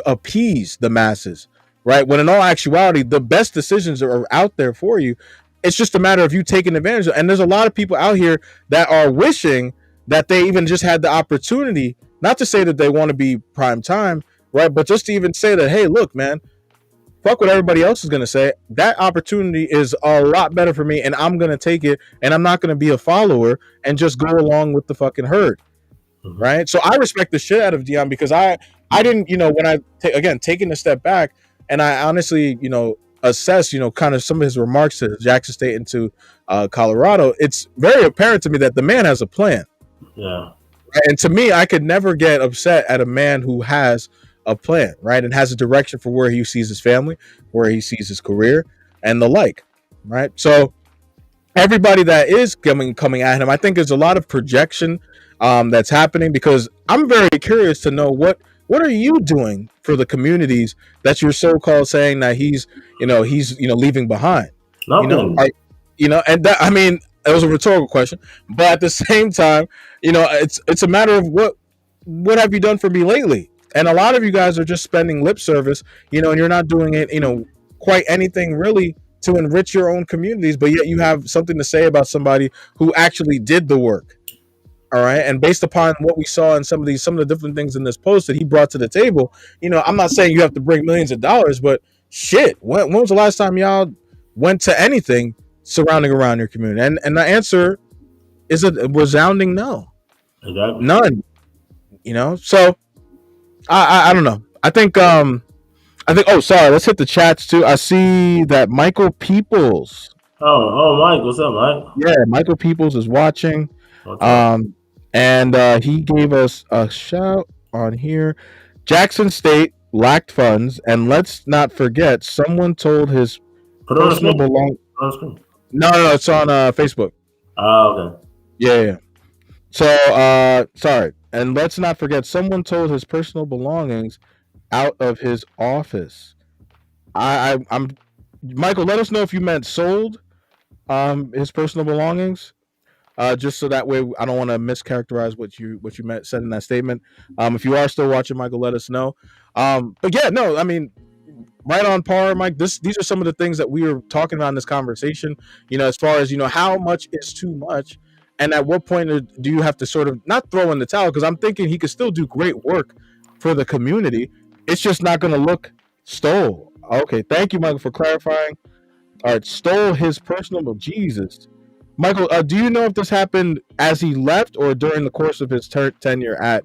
Speaker 2: appease the masses, right? When in all actuality, the best decisions are out there for you. It's just a matter of you taking advantage of it. And there's a lot of people out here that are wishing that they even just had the opportunity, not to say that they want to be prime time, right? But just to even say that, hey, look, man, fuck what everybody else is going to say. That opportunity is a lot better for me, and I'm going to take it, and I'm not going to be a follower and just go along with the fucking herd, right? So I respect the shit out of Deion because I didn't, when I again taking a step back and I honestly, assess, kind of some of his remarks to Jackson State and to Colorado, it's very apparent to me that the man has a plan.
Speaker 3: Yeah.
Speaker 2: And to me, I could never get upset at a man who has a plan, right? And has a direction for where he sees his family, where he sees his career, and the like, right? So everybody that is coming at him, I think there's a lot of projection that's happening because I'm very curious to know what are you doing for the communities that you're so-called saying that he's leaving behind.
Speaker 3: Nothing.
Speaker 2: And that, I mean, it was a rhetorical question, but at the same time, it's a matter of what have you done for me lately? And a lot of you guys are just spending lip service, and you're not doing it, quite anything really to enrich your own communities, but yet you have something to say about somebody who actually did the work. All right. And based upon what we saw in some of the different things in this post that he brought to the table, I'm not saying you have to bring millions of dollars, but shit, when was the last time y'all went to anything surrounding around your community? And the answer is a resounding no.
Speaker 3: Exactly.
Speaker 2: None. So I don't know. I think oh, sorry, let's hit the chats too. I see that Michael Peoples.
Speaker 3: Oh, Mike, what's up, Mike?
Speaker 2: Yeah, Michael Peoples is watching. And he gave us a shout on here. Jackson State lacked funds, and let's not forget, someone told his personal belongings. No, it's on Facebook.
Speaker 3: Oh, okay.
Speaker 2: Yeah. So, sorry, and let's not forget, someone told his personal belongings out of his office. I'm Michael. Let us know if you meant sold his personal belongings. Just so that way I don't want to mischaracterize what you said in that statement. If you are still watching, Michael, let us know. But yeah, no, I mean, right on par, Mike. These are some of the things that we were talking about in this conversation. As far as how much is too much, and at what point do you have to sort of not throw in the towel? Because I'm thinking he could still do great work for the community. It's just not going to look stole. Okay, thank you, Michael, for clarifying. All right, stole his personal. Jesus. Michael, do you know if this happened as he left or during the course of his tenure at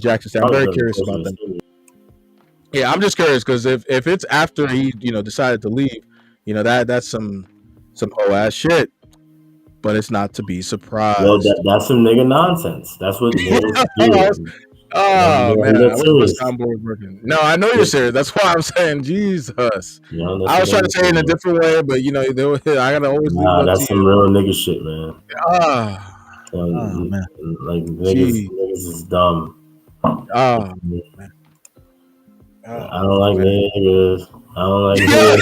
Speaker 2: Jackson State? I'm very curious about that. Yeah, I'm just curious because if it's after he decided to leave, that's some whole ass shit. But it's not to be surprised.
Speaker 3: Well, that's some nigga nonsense. That's what niggas do.
Speaker 2: Oh man, I wish my soundboard was working. No, I know you're serious. That's why I'm saying Jesus. I was trying to say it in a different way, but I gotta always.
Speaker 3: Nah, that's some real nigga shit, man.
Speaker 2: Man.
Speaker 3: Like niggas is dumb.
Speaker 2: Oh man.
Speaker 3: I don't like niggas. I don't like niggas.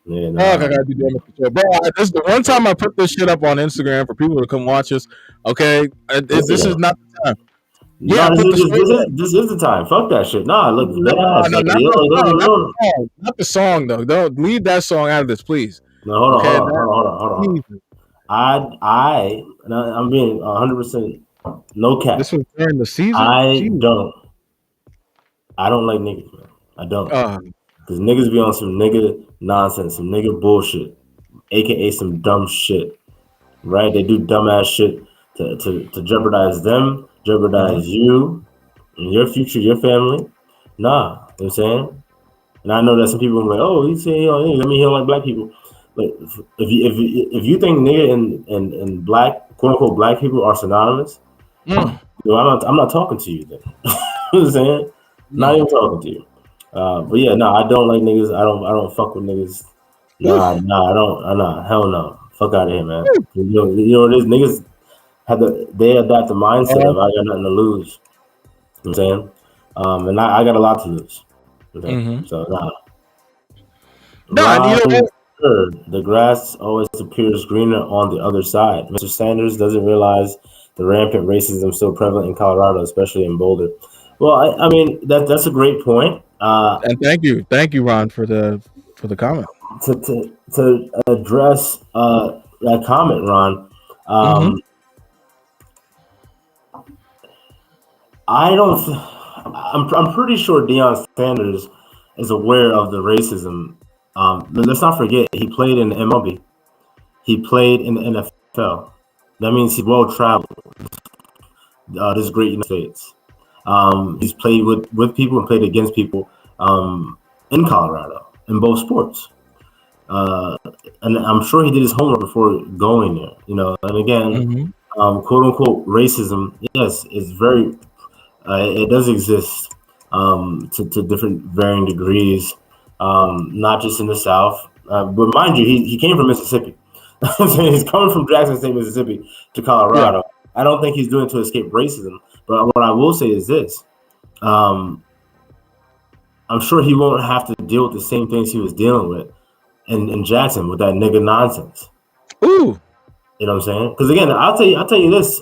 Speaker 2: I gotta be doing it, bro. This is the one time I put this shit up on Instagram for people to come watch us. Okay, this is not the time.
Speaker 3: Yeah, this is the time. Fuck that shit. Nah, look,
Speaker 2: not the song though. Don't leave that song out of this, please.
Speaker 3: No, hold on. I'm being 100% no cap.
Speaker 2: This was during the season.
Speaker 3: I don't like niggas, man. I don't. Because niggas be on some nigga nonsense, some nigga bullshit, aka some dumb shit, right? They do dumbass shit to jeopardize them, jeopardize you, and your future, your family. Nah, you know what I'm saying? And I know that some people are like, oh, he's saying, let me hear like black people. But if you think nigga and black, quote unquote, black people are synonymous, I'm not talking to you then. You know what I'm saying? Not even talking to you. But yeah, no, I don't like niggas. I don't fuck with niggas. Nah, I don't. Hell no. Fuck out of here, man. You know this niggas they adapt the mindset of I got nothing to lose. You know what I'm saying? And I got a lot to lose. Okay? So nah. The grass always appears greener on the other side. Mr. Sanders doesn't realize the rampant racism still prevalent in Colorado, especially in Boulder. Well, I mean that's a great point.
Speaker 2: And thank you, Ron, for the comment.
Speaker 3: To address that comment, Ron,
Speaker 2: Mm-hmm.
Speaker 3: um, I don't. I'm pretty sure Deion Sanders is aware of the racism. Let's not forget he played in the MLB. He played in the NFL. That means he's well traveled. This great United States. He's played with people and played against people in Colorado in both sports. Uh, and I'm sure he did his homework before going there. You know, and again,
Speaker 2: Mm-hmm.
Speaker 3: quote unquote racism, yes, it's very it does exist to different varying degrees, not just in the South. But mind you, he came from Mississippi. He's coming from Jackson State, Mississippi to
Speaker 2: Yeah.
Speaker 3: Colorado. I don't think he's doing it to escape racism. But what I will say is this. Um, I'm sure he won't have to deal with the same things he was dealing with in Jackson with that nigga nonsense.
Speaker 2: Ooh.
Speaker 3: You know what I'm saying? Because again, I'll tell you this,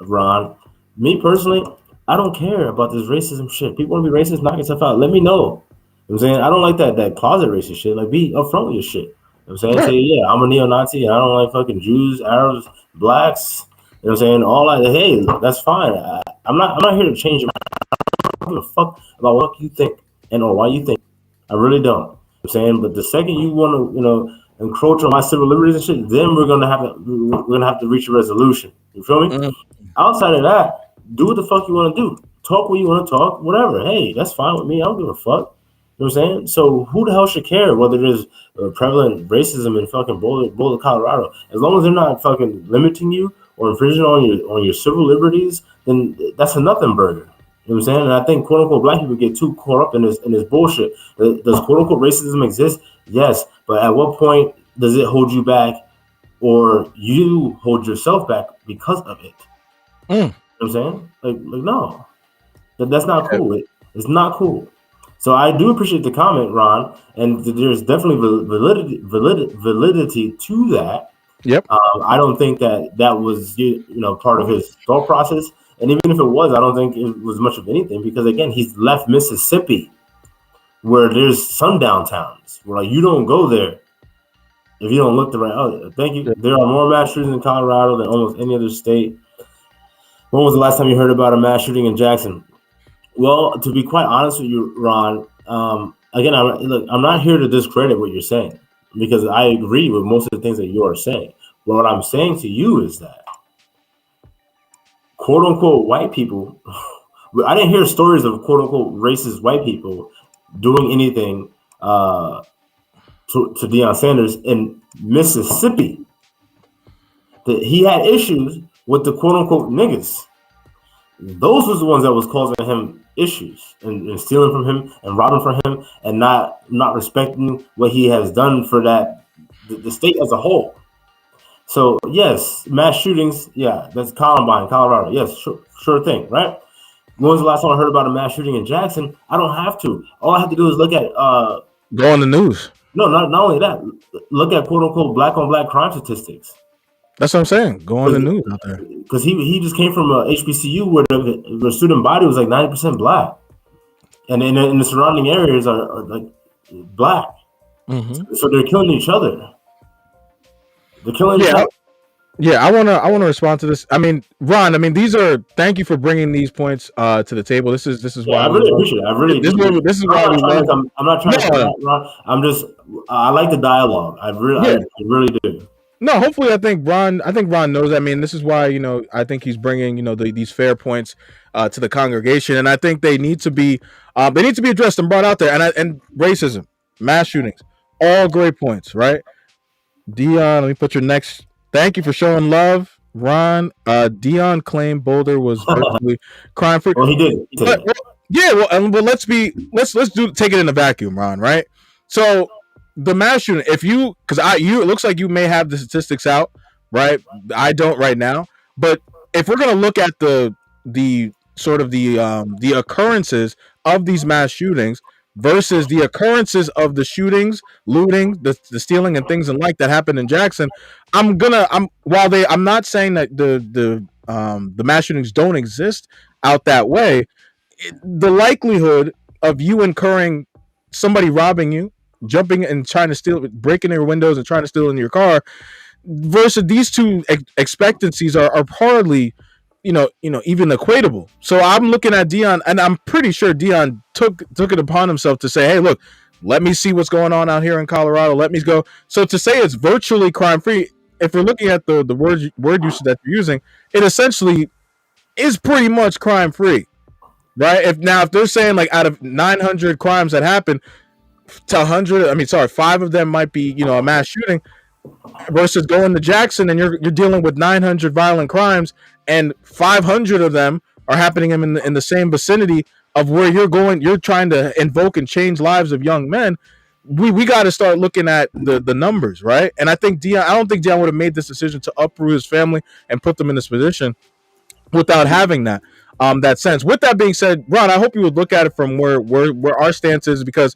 Speaker 3: Ron. Me personally, I don't care about this racism shit. People want to be racist, knock yourself out. Let me know. You know what I'm saying? I don't like that closet racist shit. Like, be upfront with your shit. You know what I'm saying?
Speaker 2: Right.
Speaker 3: Say, yeah, I'm a neo-Nazi and I don't like fucking Jews, Arabs, blacks. You know what I'm saying? All that. Hey, that's fine. I'm not here to change your mind. I don't give a fuck about what you think and or why you think. I really don't. You know what I'm saying? But the second you want to, encroach on my civil liberties and shit, then we're gonna have to reach a resolution. You feel me?
Speaker 2: Mm-hmm.
Speaker 3: Outside of that, do what the fuck you want to do. Talk what you want to talk, whatever. Hey, that's fine with me. I don't give a fuck. You know what I'm saying? So who the hell should care whether there's prevalent racism in fucking Boulder, Colorado? As long as they're not fucking limiting you or infringing on your civil liberties, then that's a nothing burger. You know what I'm saying? And I think quote unquote black people get too caught up in this bullshit. Does quote unquote racism exist? Yes, but at what point does it hold you back, or you hold yourself back because of it?
Speaker 2: Mm.
Speaker 3: You know what I'm saying? Like no, that's not cool. It's not cool. So I do appreciate the comment, Ron, and there's definitely validity to that.
Speaker 2: Yep.
Speaker 3: I don't think that was part of his thought process, and even if it was, I don't think it was much of anything because again, he's left Mississippi, where there's sundown towns where like you don't go there if you don't look the right. Oh, thank you. There are more mass shootings in Colorado than almost any other state. When was the last time you heard about a mass shooting in Jackson? Well, to be quite honest with you, Ron, again, I'm not here to discredit what you're saying because I agree with most of the things that you are saying. But what I'm saying to you is that, quote unquote, white people, I didn't hear stories of quote unquote racist white people doing anything to Deion Sanders in Mississippi. That he had issues with the quote unquote niggas. Those was the ones that was causing him issues and stealing from him and robbing from him and not respecting what he has done for the state as a whole. So yes, mass shootings, yeah, that's Columbine, Colorado. Yes, sure thing, right? When was the last time I heard about a mass shooting in Jackson? I don't have to. All I have to do is look at
Speaker 2: go on the news.
Speaker 3: No, not only that. Look at quote unquote black on black crime statistics.
Speaker 2: That's what I'm saying. Go on the news out there.
Speaker 3: Because he just came from a HBCU where the student body was like 90% black, and in the surrounding areas are like black.
Speaker 2: Mm-hmm.
Speaker 3: So they're killing each other. They're killing each other.
Speaker 2: Yeah, I wanna respond to this. I mean, Ron. I mean, thank you for bringing these points to the table. This is why
Speaker 3: I really appreciate it. I really
Speaker 2: this is why we love.
Speaker 3: I'm not trying to come out, Ron. I'm just I like the dialogue. I really do.
Speaker 2: No, hopefully, I think Ron knows. I mean, this is why I think he's bringing these fair points to the congregation, and I think they need to be addressed and brought out there. And racism, mass shootings, all great points, right? Deion, let me put your next. Thank you for showing love, Ron. Deion claimed Boulder was virtually crime free.
Speaker 3: Well, he did.
Speaker 2: Well, let's take it in a vacuum, Ron. Right? So the mass shooting, it looks like you may have the statistics out, right? I don't right now, but if we're gonna look at the sort of the occurrences of these mass shootings versus the occurrences of the shootings, looting, the stealing and things and like that happened in Jackson, I'm not saying that the the mass shootings don't exist out that way, the likelihood of you incurring somebody robbing you, jumping and trying to steal, breaking their windows and trying to steal in your car, versus these two expectancies are hardly, even equatable. So I'm looking at Deion, and I'm pretty sure Deion took it upon himself to say, "Hey, look, let me see what's going on out here in Colorado. Let me go." So to say it's virtually crime free, if you're looking at the word usage that you're using, it essentially is pretty much crime free, right? If they're saying like out of 900 crimes that happen, to 100, I mean, sorry, 5 of them might be a mass shooting, versus going to Jackson and you're dealing with 900 violent crimes, and 500 of them are happening in the same vicinity of where you're going. You're trying to invoke and change lives of young men. We got to start looking at the numbers, right? And I don't think Deion would have made this decision to uproot his family and put them in this position without having that sense. With that being said, Ron, I hope you would look at it from where our stance is, because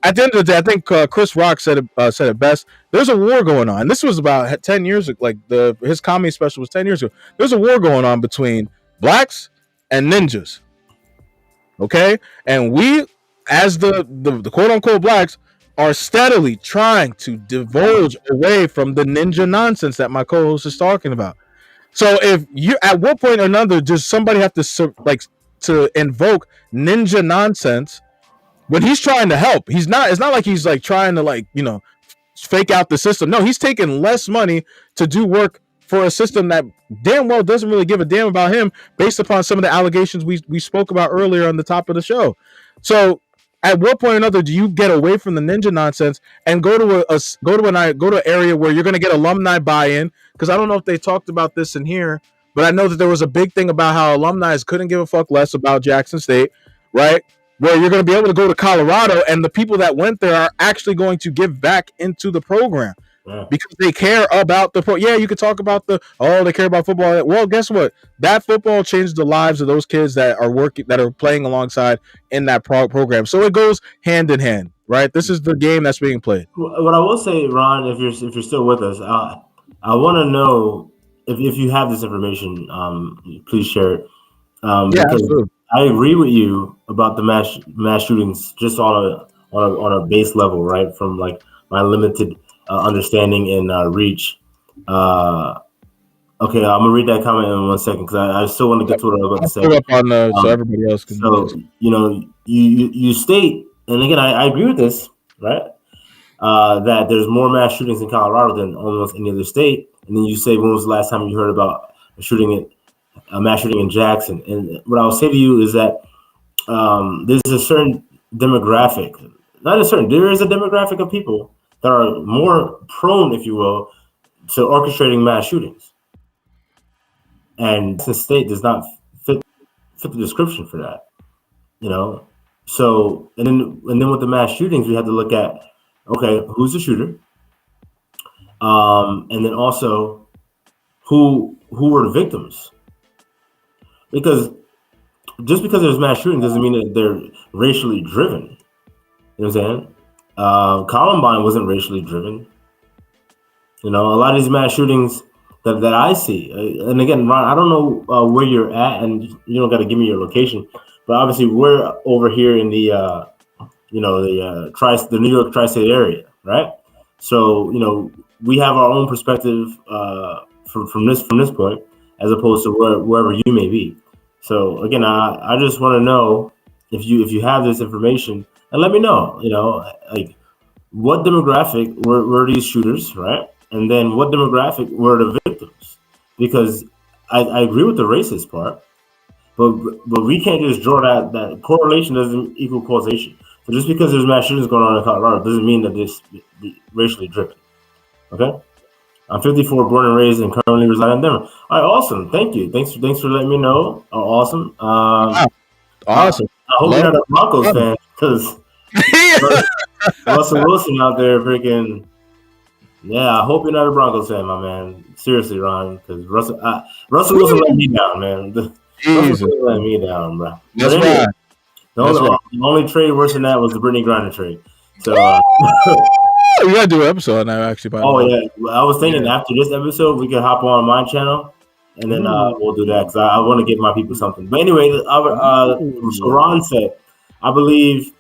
Speaker 2: at the end of the day, I think Chris Rock said it best. There's a war going on. This was about 10 years ago. Like his comedy special was 10 years ago. There's a war going on between blacks and ninjas. Okay, and we, as the quote unquote blacks, are steadily trying to divulge away from the ninja nonsense that my co-host is talking about. So if you, at what point or another, does somebody have to invoke ninja nonsense when he's trying to help? It's not like he's like trying to fake out the system. No, he's taking less money to do work for a system that damn well doesn't really give a damn about him, based upon some of the allegations we spoke about earlier on the top of the show. So at what point or another do you get away from the ninja nonsense and go to an area where you're going to get alumni buy-in? Because I don't know if they talked about this in here, but I know that there was a big thing about how alumni couldn't give a fuck less about Jackson State, right? Where you're going to be able to go to Colorado, and the people that went there are actually going to give back into the program. Yeah. Because they care about yeah, you could talk about they care about football. Well, guess what? That football changed the lives of those kids that are playing alongside in that program. So it goes hand in hand, right? This is the game that's being played.
Speaker 3: What I will say, Ron, if you're still with us, I want to know if you have this information. Please share it.
Speaker 2: Yeah, absolutely.
Speaker 3: I agree with you about the mass shootings, just on a base level, right? From like my limited understanding and reach. Okay, I'm gonna read that comment in 1 second, because I still want to get to what I was about to say.
Speaker 2: Put up on so everybody else can.
Speaker 3: So you state, and again, I agree with this, right? That there's more mass shootings in Colorado than almost any other state, and then you say, when was the last time you heard about a mass shooting in Jackson? And what I will say to you is that there's a certain demographic, there is a demographic of people that are more prone, if you will, to orchestrating mass shootings. And the state does not fit the description for that, So, and then with the mass shootings, we have to look at, okay, who's the shooter? And then also, who were the victims? Because just because there's mass shooting doesn't mean that they're racially driven. You know what I'm saying? Columbine wasn't racially driven. A lot of these mass shootings that I see, and again, Ron, I don't know where you're at, and you don't got to give me your location, but obviously we're over here in the the New York tri-state area, right? So we have our own perspective from this point, as opposed to wherever you may be. So again, I just want to know if you have this information, and let me know, like what demographic were these shooters, right? And then what demographic were the victims? Because I agree with the racist part, but we can't just draw that correlation doesn't equal causation. So just because there's mass shootings going on in Colorado doesn't mean that this be racially driven. Okay? I'm 54, born and raised, and currently reside in Denver. All right, awesome. Thank you. Thanks for letting me know. Awesome.
Speaker 2: Awesome.
Speaker 3: I hope you're not a Broncos fan, because Russell Wilson out there freaking. Yeah, I hope you're not a Broncos fan, my man. Seriously, Ron, because Russell Wilson let me down, man. Russell Wilson let me down, bro.
Speaker 2: That's right.
Speaker 3: The only trade worse than that was the Brittany Griner trade. So
Speaker 2: we gotta do an episode on that, actually.
Speaker 3: Yeah, I was thinking after this episode we could hop on my channel and then we'll do that because I want to give my people something. But anyway, so Ron said, I believe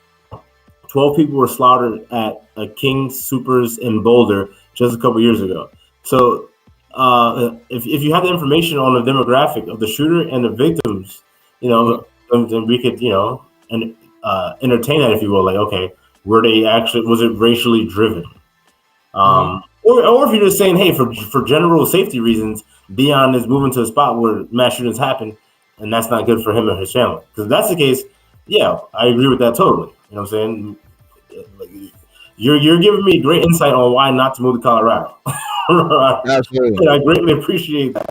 Speaker 3: 12 people were slaughtered at a King Supers in Boulder just a couple years ago. So if you have the information on the demographic of the shooter and the victims, then we could, and entertain that, if you will. Like, okay, were they actually, was it racially driven? Or if you're just saying, hey, for general safety reasons, Deion is moving to a spot where mass shootings happen, and that's not good for him and his family. Because if that's the case, yeah, I agree with that totally. You know what I'm saying? You're giving me great insight on why not to move to Colorado.
Speaker 2: Absolutely.
Speaker 3: I greatly appreciate that.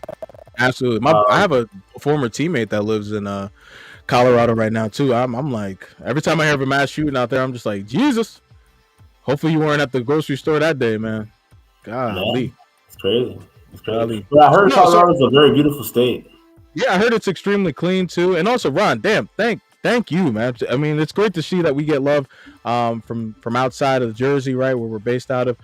Speaker 2: Absolutely. I have a former teammate that lives in Colorado right now too. I'm like, every time I hear of a mass shooting out there, I'm just like, Jesus. Hopefully you weren't at the grocery store that day, man. Golly.
Speaker 3: Yeah, it's crazy. It's crazy. But I heard Colorado is a very beautiful state.
Speaker 2: Yeah, I heard it's extremely clean too. And also, Ron, damn, thank you, man. I mean, it's great to see that we get love from outside of Jersey, right, where we're based out of.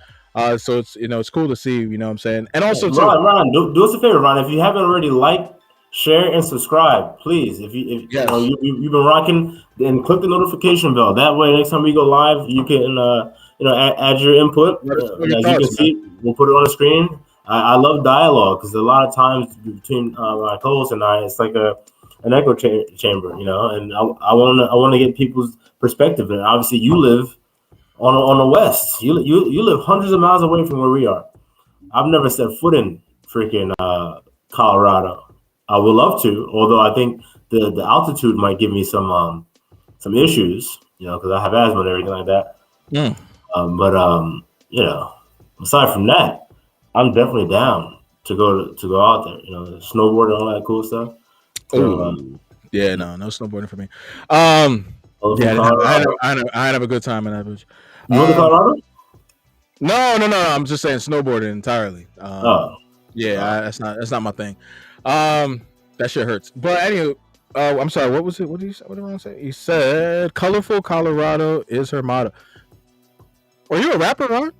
Speaker 2: So it's it's cool to see, you know what I'm saying? And also
Speaker 3: Ron, do us a favor, Ron. If you haven't already, like, share, and subscribe, please. If you've been rocking, then click the notification bell. That way, next time we go live, you can add your input. As you can see, we'll put it on the screen. I love dialogue because a lot of times between my co-host and I, it's like an echo chamber, and I want to get people's perspective. And obviously, you live on the west. You live hundreds of miles away from where we are. I've never set foot in freaking Colorado. I would love to, although I think the altitude might give me some issues, because I have asthma and everything like that.
Speaker 2: Yeah.
Speaker 3: But aside from that, I'm definitely down to go out there. Snowboard and all that cool stuff. So,
Speaker 2: yeah, no snowboarding for me. I have a good time in that bitch.
Speaker 3: You went to Colorado?
Speaker 2: No. I'm just saying snowboarding entirely. That's not my thing. That shit hurts. But anyway, I'm sorry. What was it? What did Ron say? He said, "Colorful Colorado is her motto." Are you a rapper, Ron?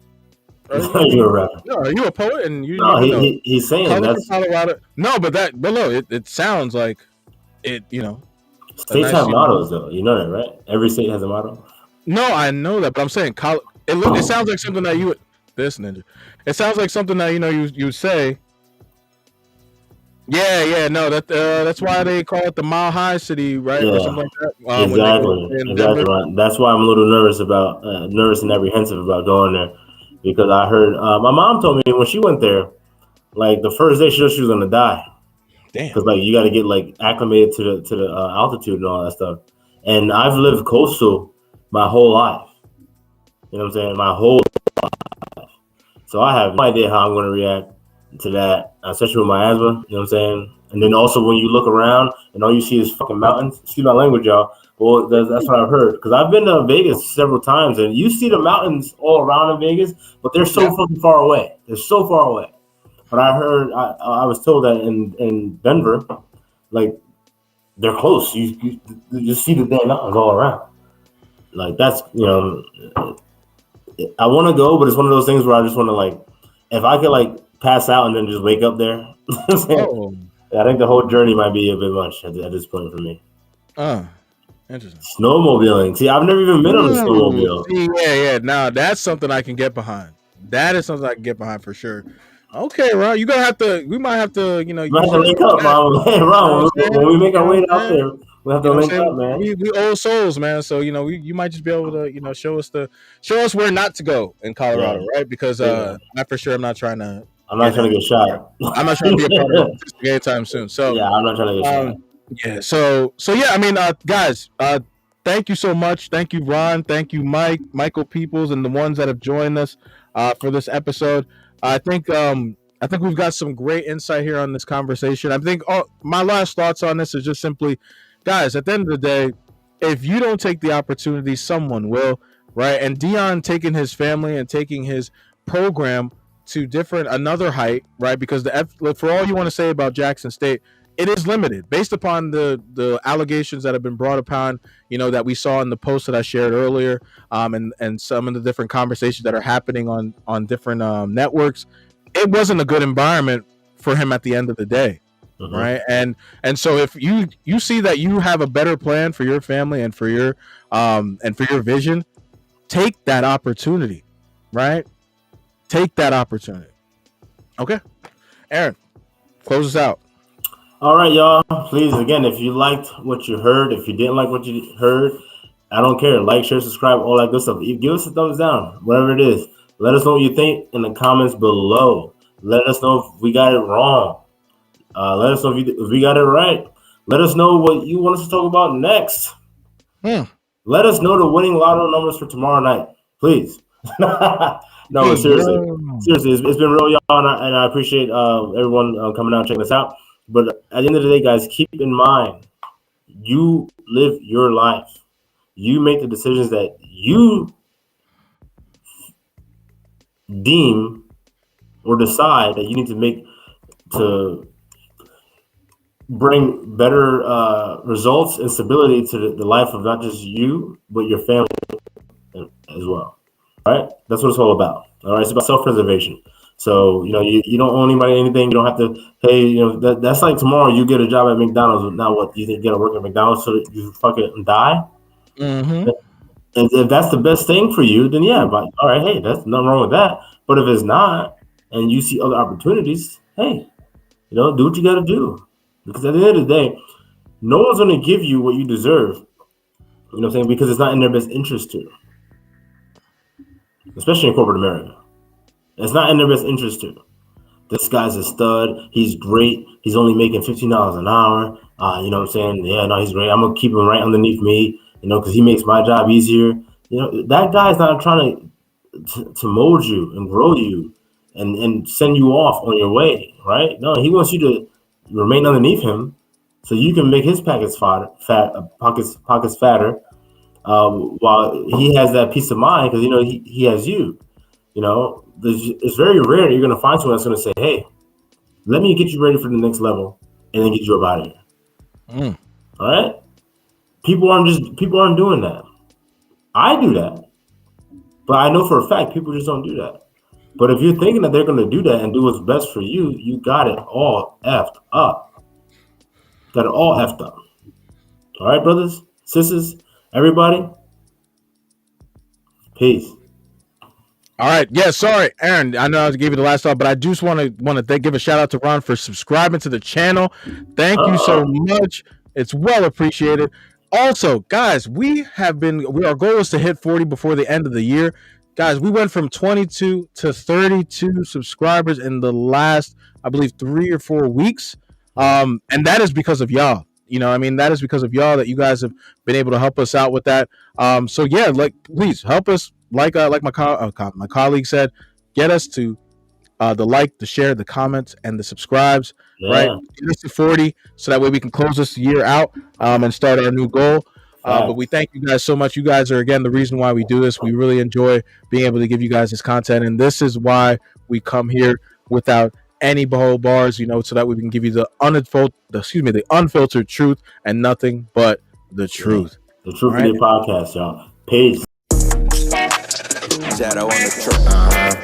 Speaker 3: You're a rapper.
Speaker 2: No, are you a poet? And
Speaker 3: he's saying that's
Speaker 2: Colorado. No, but it sounds like it.
Speaker 3: States have mottos, though. You know that, right? Every state has a motto.
Speaker 2: No, I know that, but I'm saying it sounds like something that you would. This ninja. It sounds like something that you say. Yeah, no, that's why they call it the Mile High City, right?
Speaker 3: Yeah,
Speaker 2: or something like that.
Speaker 3: Exactly. Right. That's why I'm a little nervous and apprehensive about going there, because I heard my mom told me when she went there, like the first day she was gonna die.
Speaker 2: Damn.
Speaker 3: Because like you got to get like acclimated to the altitude and all that stuff. And I've lived coastal my whole life. You know what I'm saying? My whole life. So I have no idea how I'm going to react to that, especially with my asthma. You know what I'm saying? And then also when you look around and all you see is fucking mountains. Excuse my language, y'all. Well, that's what I've heard. Because I've been to Vegas several times, and you see the mountains all around in Vegas, but they're so fucking far away. They're so far away. But I heard, I was told that in Denver, like, they're close. You just see the damn mountains all around. Like, that's, I want to go, but it's one of those things where I just want to, like, if I could, like, pass out and then just wake up there. I think the whole journey might be a bit much at this point for me.
Speaker 2: Interesting.
Speaker 3: Snowmobiling. See, I've never even been on a snowmobile.
Speaker 2: Yeah. Now, that's something I can get behind. That is something I can get behind for sure. Okay, Ron, we might have to,
Speaker 3: you might have to link up, Ron. Hey, Ron, when we make our way out there, we have to link up, man.
Speaker 2: We old souls, man. So you might just be able to show us where not to go in Colorado, right? Because I for sure I'm not trying to
Speaker 3: get shot.
Speaker 2: I'm not trying to be a part of this anytime soon. So
Speaker 3: yeah, I'm not trying to get shot.
Speaker 2: Yeah. So yeah, I mean, guys, thank you so much. Thank you, Ron. Thank you, Michael Peoples, and the ones that have joined us for this episode. I think we've got some great insight here on this conversation. I think my last thoughts on this is just simply, guys, at the end of the day, if you don't take the opportunity, someone will, right? And Deion taking his family and taking his program to another height, right? Because for all you want to say about Jackson State, it is limited based upon the allegations that have been brought upon, that we saw in the post that I shared earlier, and some of the different conversations that are happening on different networks. It wasn't a good environment for him at the end of the day. right? And so if you see that you have a better plan for your family and for your vision, take that opportunity, right? Take that opportunity. Okay, Aaron, close us out.
Speaker 3: All right, y'all. Please, again, if you liked what you heard, if you didn't like what you heard, I don't care. Like, share, subscribe, all that good stuff. Give us a thumbs down, whatever it is. Let us know what you think in the comments below. Let us know if we got it wrong. Let us know if we got it right. Let us know what you want us to talk about next. Let us know the winning lotto numbers for tomorrow night, please. No, seriously, it's been real, y'all, and I appreciate everyone coming out and checking us out. But at the end of the day, guys, keep in mind, you live your life. You make the decisions that you deem or decide that you need to make to bring better results and stability to the life of not just you, but your family as well. All right? That's what it's all about. All right? It's about self-preservation. So, you don't owe anybody anything. You don't have to, hey, that's like tomorrow you get a job at McDonald's. Now what? You think you're going to work at McDonald's so that you fucking die?
Speaker 2: Mm-hmm.
Speaker 3: And if that's the best thing for you, then yeah, but all right, hey, that's nothing wrong with that. But if it's not, and you see other opportunities, hey, do what you got to do. Because at the end of the day, no one's going to give you what you deserve. You know what I'm saying? Because it's not in their best interest to. Especially in corporate America. It's not in their best interest to. This guy's a stud. He's great. He's only making $15 an hour. You know what I'm saying? Yeah, no, he's great. I'm going to keep him right underneath me, because he makes my job easier. That guy's not trying to mold you and grow you and send you off on your way, right? No, he wants you to remain underneath him so you can make his pockets fatter, while he has that peace of mind because, he has you. It's very rare you're going to find someone that's going to say, hey, let me get you ready for the next level and then get you up out of here. All right? People aren't doing that. I do that. But I know for a fact people just don't do that. But if you're thinking that they're going to do that and do what's best for you, you got it all effed up. Got it all effed up. All right, brothers, sisters, everybody. Peace.
Speaker 2: All right. Yeah, sorry, Aaron. I know I gave you the last thought, but I just want to give a shout out to Ron for subscribing to the channel. Thank you so much. It's well appreciated. Also, guys, our goal is to hit 40 before the end of the year. Guys, we went from 22 to 32 subscribers in the last, I believe, 3 or 4 weeks. And that is because of y'all. That is because of y'all that you guys have been able to help us out with that. So yeah, please help us. Like my colleague said, get us to the like, the share, the comments, and the subscribes. Yeah. Right, get us to 40, so that way we can close this year out and start our new goal. But we thank you guys so much. You guys are, again, the reason why we do this. We really enjoy being able to give you guys this content, and this is why we come here without any bars, so that we can give you the unfiltered truth and nothing but the truth.
Speaker 3: The Truth in Your Podcast, y'all. Peace.
Speaker 1: Shadow on the truck.